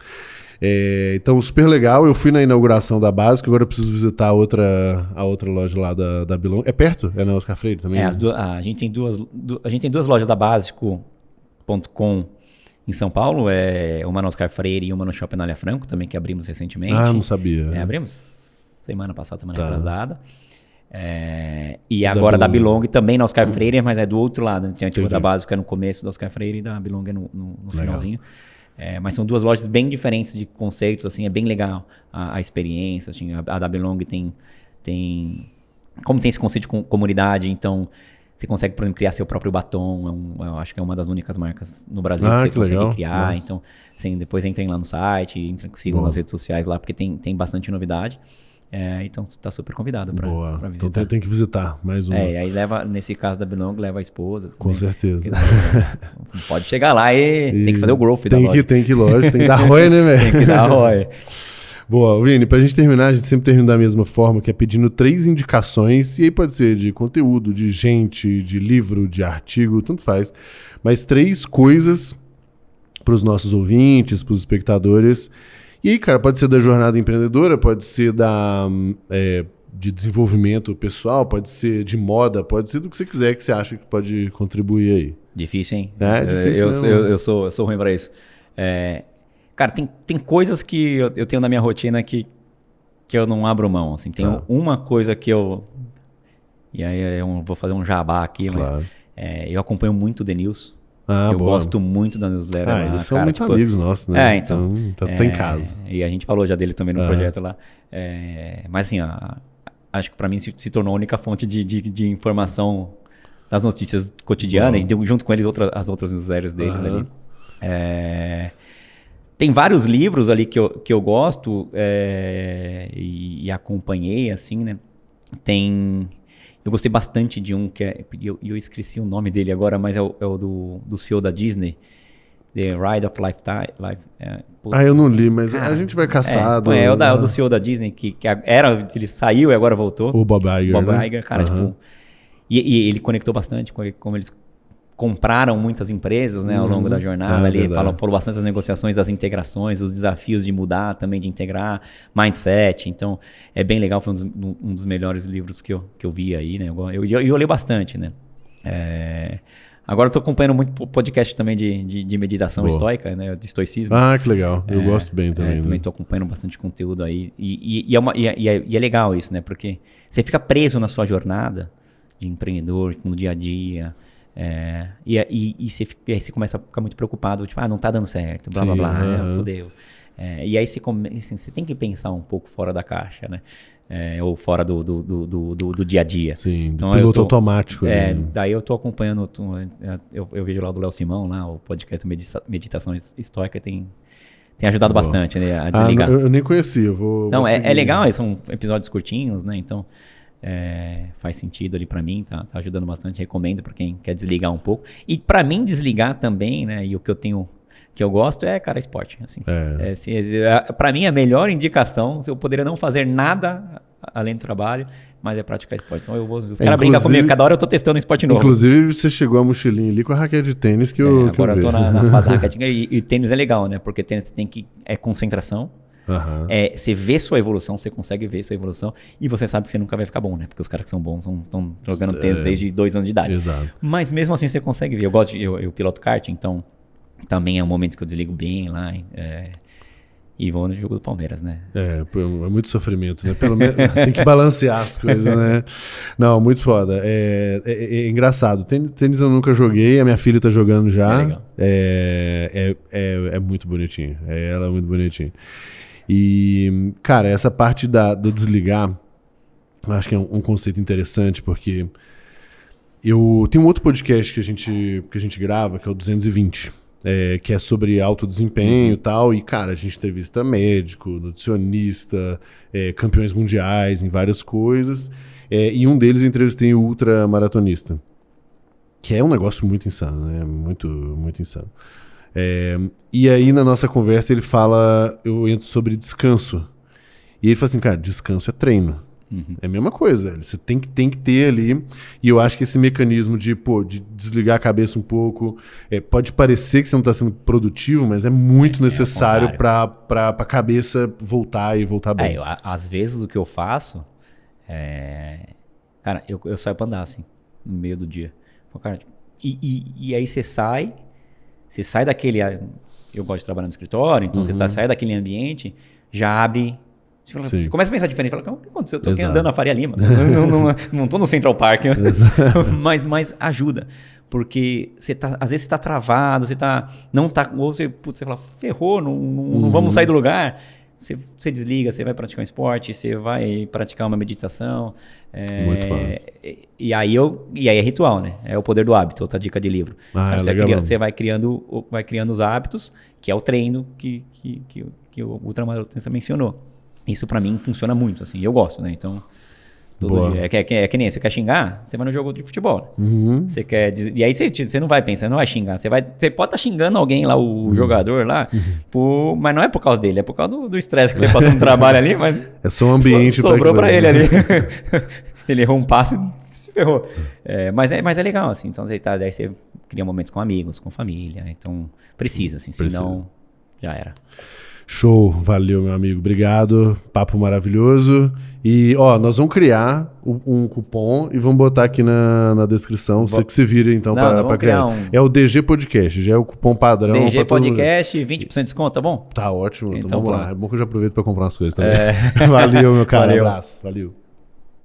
[SPEAKER 1] Então, super legal. Eu fui na inauguração da Básico, agora eu preciso visitar a outra loja lá da Belong. É perto? É na Oscar Freire também?
[SPEAKER 2] A gente tem duas lojas da Básico.com em São Paulo, uma na Oscar Freire e uma no Shopping Anália Franco, também que abrimos recentemente.
[SPEAKER 1] Ah, não sabia.
[SPEAKER 2] Abrimos semana passada, semana retrasada. E agora da Belong também na Oscar Freire, mas é do outro lado. Né? Tinha da Básico no começo da Oscar Freire e da Belong no finalzinho. Mas são duas lojas bem diferentes de conceitos, assim, é bem legal a experiência. Assim, a da Belong tem... Como tem esse conceito de comunidade, então você consegue, por exemplo, criar seu próprio batom. Eu acho que é uma das únicas marcas no Brasil que você consegue criar. Nossa. Então, assim, depois entrem lá no site, sigam nas redes sociais lá, porque tem bastante novidade. Então tá super convidado para visitar.
[SPEAKER 1] Então tem que visitar mais uma.
[SPEAKER 2] Aí leva, nesse caso da Belong, leva a esposa.
[SPEAKER 1] Com certeza.
[SPEAKER 2] Pode chegar lá e tem que fazer o growth da loja.
[SPEAKER 1] Tem que dar ROI, né, velho?
[SPEAKER 2] Tem que dar ROI.
[SPEAKER 1] Boa, Vini, pra gente terminar, a gente sempre termina da mesma forma, que é pedindo 3 indicações, e aí pode ser de conteúdo, de gente, de livro, de artigo, tanto faz, mas 3 coisas pros nossos ouvintes, pros espectadores. E aí, cara, pode ser da jornada empreendedora, pode ser de desenvolvimento pessoal, pode ser de moda, pode ser do que você quiser que você acha que pode contribuir aí.
[SPEAKER 2] Difícil, hein?
[SPEAKER 1] Difícil
[SPEAKER 2] eu sou ruim pra isso. Cara, tem coisas que eu tenho na minha rotina que eu não abro mão. Assim. Tem uma coisa que eu... E aí eu vou fazer um jabá aqui, mas eu acompanho muito o The News. Eu gosto muito da newsletter.
[SPEAKER 1] Eles são muito amigos nossos, né?
[SPEAKER 2] Então
[SPEAKER 1] tá em casa.
[SPEAKER 2] E a gente falou já dele também no projeto lá. Mas assim, acho que pra mim se tornou a única fonte de informação das notícias cotidianas. E junto com eles as outras newsletters deles ali. Tem vários livros ali que eu gosto e acompanhei, assim, né? Eu gostei bastante de um que eu esqueci o nome dele agora, mas é o do CEO da Disney, The Ride of Lifetime.
[SPEAKER 1] Eu não li, mas a gente vai caçar.
[SPEAKER 2] O do CEO da Disney, que ele saiu e agora voltou.
[SPEAKER 1] O Bob Iger.
[SPEAKER 2] Iger, cara, tipo... E ele conectou bastante com como eles compraram muitas empresas, né, ao longo da jornada. Ali falou bastante das negociações, das integrações, os desafios de mudar também, de integrar, mindset. Então, é bem legal, foi um dos melhores livros que eu vi aí, né? Eu leio bastante, né? Agora eu tô acompanhando muito podcast também de meditação estoica, né? De estoicismo.
[SPEAKER 1] Que legal. Eu gosto bem também.
[SPEAKER 2] Também tô acompanhando bastante conteúdo aí. E é legal isso, né? Porque você fica preso na sua jornada de empreendedor, no dia a dia. E aí você começa a ficar muito preocupado, tipo, não tá dando certo, blá, blá, blá, fodeu. E aí assim, você tem que pensar um pouco fora da caixa, né? Ou fora do dia a dia.
[SPEAKER 1] Sim,
[SPEAKER 2] então,
[SPEAKER 1] piloto automático.
[SPEAKER 2] Daí eu tô acompanhando, eu vejo lá do Léo Simão, lá, o podcast Meditação Estoica, tem ajudado bastante, né, a desligar.
[SPEAKER 1] Eu nem conhecia, eu vou
[SPEAKER 2] Não,
[SPEAKER 1] seguir.
[SPEAKER 2] é legal, são episódios curtinhos, né? Então faz sentido ali pra mim, tá ajudando bastante, recomendo pra quem quer desligar um pouco. E pra mim desligar também, né? E o que eu gosto cara, esporte. Assim. Pra mim, a melhor indicação, eu poderia não fazer nada além do trabalho, mas é praticar esporte. Então os caras brincam comigo, cada hora eu tô testando um esporte novo.
[SPEAKER 1] Inclusive, você chegou a mochilinha ali com a raquete de tênis que eu
[SPEAKER 2] agora eu tô na fase da raquete. E tênis é legal, né? Porque tênis você tem que... É concentração. Você vê sua evolução, você consegue ver sua evolução e você sabe que você nunca vai ficar bom, né? Porque os caras que são bons estão jogando tênis desde 2 anos de idade.
[SPEAKER 1] Exato.
[SPEAKER 2] Mas mesmo assim você consegue ver. Eu piloto kart, então também é um momento que eu desligo bem lá e vou no jogo do Palmeiras, né?
[SPEAKER 1] É muito sofrimento, né? Pelo menos tem que balancear as coisas, né? Não, muito foda. É engraçado. Tênis eu nunca joguei, a minha filha tá jogando já.
[SPEAKER 2] Legal.
[SPEAKER 1] É muito bonitinho. Ela é muito bonitinha. E, cara, essa parte do desligar, eu acho que é um conceito interessante, porque eu tenho um outro podcast que a gente grava, que é o 220, que é sobre alto desempenho e tal, e, cara, a gente entrevista médico, nutricionista, campeões mundiais em várias coisas, e um deles eu entrevistei o ultramaratonista, que é um negócio muito insano, né? Muito, muito insano. E aí na nossa conversa eu entro sobre descanso. E ele fala assim, cara, descanso é treino. É a mesma coisa, velho. Você tem que ter ali. E eu acho que esse mecanismo de desligar a cabeça um pouco, pode parecer que você não está sendo produtivo, mas é muito necessário para a cabeça voltar e voltar bem.
[SPEAKER 2] Às vezes o que eu faço cara, eu saio pra andar assim, no meio do dia. Cara, e aí você sai daquele... Eu gosto de trabalhar no escritório, então você sai daquele ambiente, já abre... Você começa a pensar diferente. Fala, o que aconteceu? Eu tô aqui andando na Faria Lima. Não tô no Central Park. mas ajuda. Porque às vezes você tá travado, ou você fala, ferrou, não vamos sair do lugar. Você desliga, você vai praticar um esporte, você vai praticar uma meditação.
[SPEAKER 1] Muito bom.
[SPEAKER 2] E aí é ritual, né? É o poder do hábito, outra dica de livro. Você vai criando os hábitos, que é o treino que o ultramaratonista mencionou. Isso pra mim funciona muito, assim, eu gosto, né? Então, todo dia. É que nem você quer xingar, você vai no jogo de futebol. Você quer. E aí você não vai pensar, não vai xingar. Você pode estar xingando alguém lá, o jogador lá, mas não é por causa dele, é por causa do estresse que você passou no trabalho ali, mas.
[SPEAKER 1] É só um ambiente
[SPEAKER 2] sobrou pra ele ali. Ele errou um passe e se ferrou. Mas é legal, assim. Então, daí você cria momentos com amigos, com família. Então, precisa, assim, senão já era.
[SPEAKER 1] Show, valeu, meu amigo, obrigado, papo maravilhoso. E, nós vamos criar um cupom e vamos botar aqui na descrição, você que se vira, então, para criar. É o DG Podcast, já é o cupom padrão.
[SPEAKER 2] DG Podcast, 20% de desconto, tá bom?
[SPEAKER 1] Tá ótimo, então vamos lá. É bom que eu já aproveito para comprar umas coisas também. Valeu, meu cara, abraço, valeu.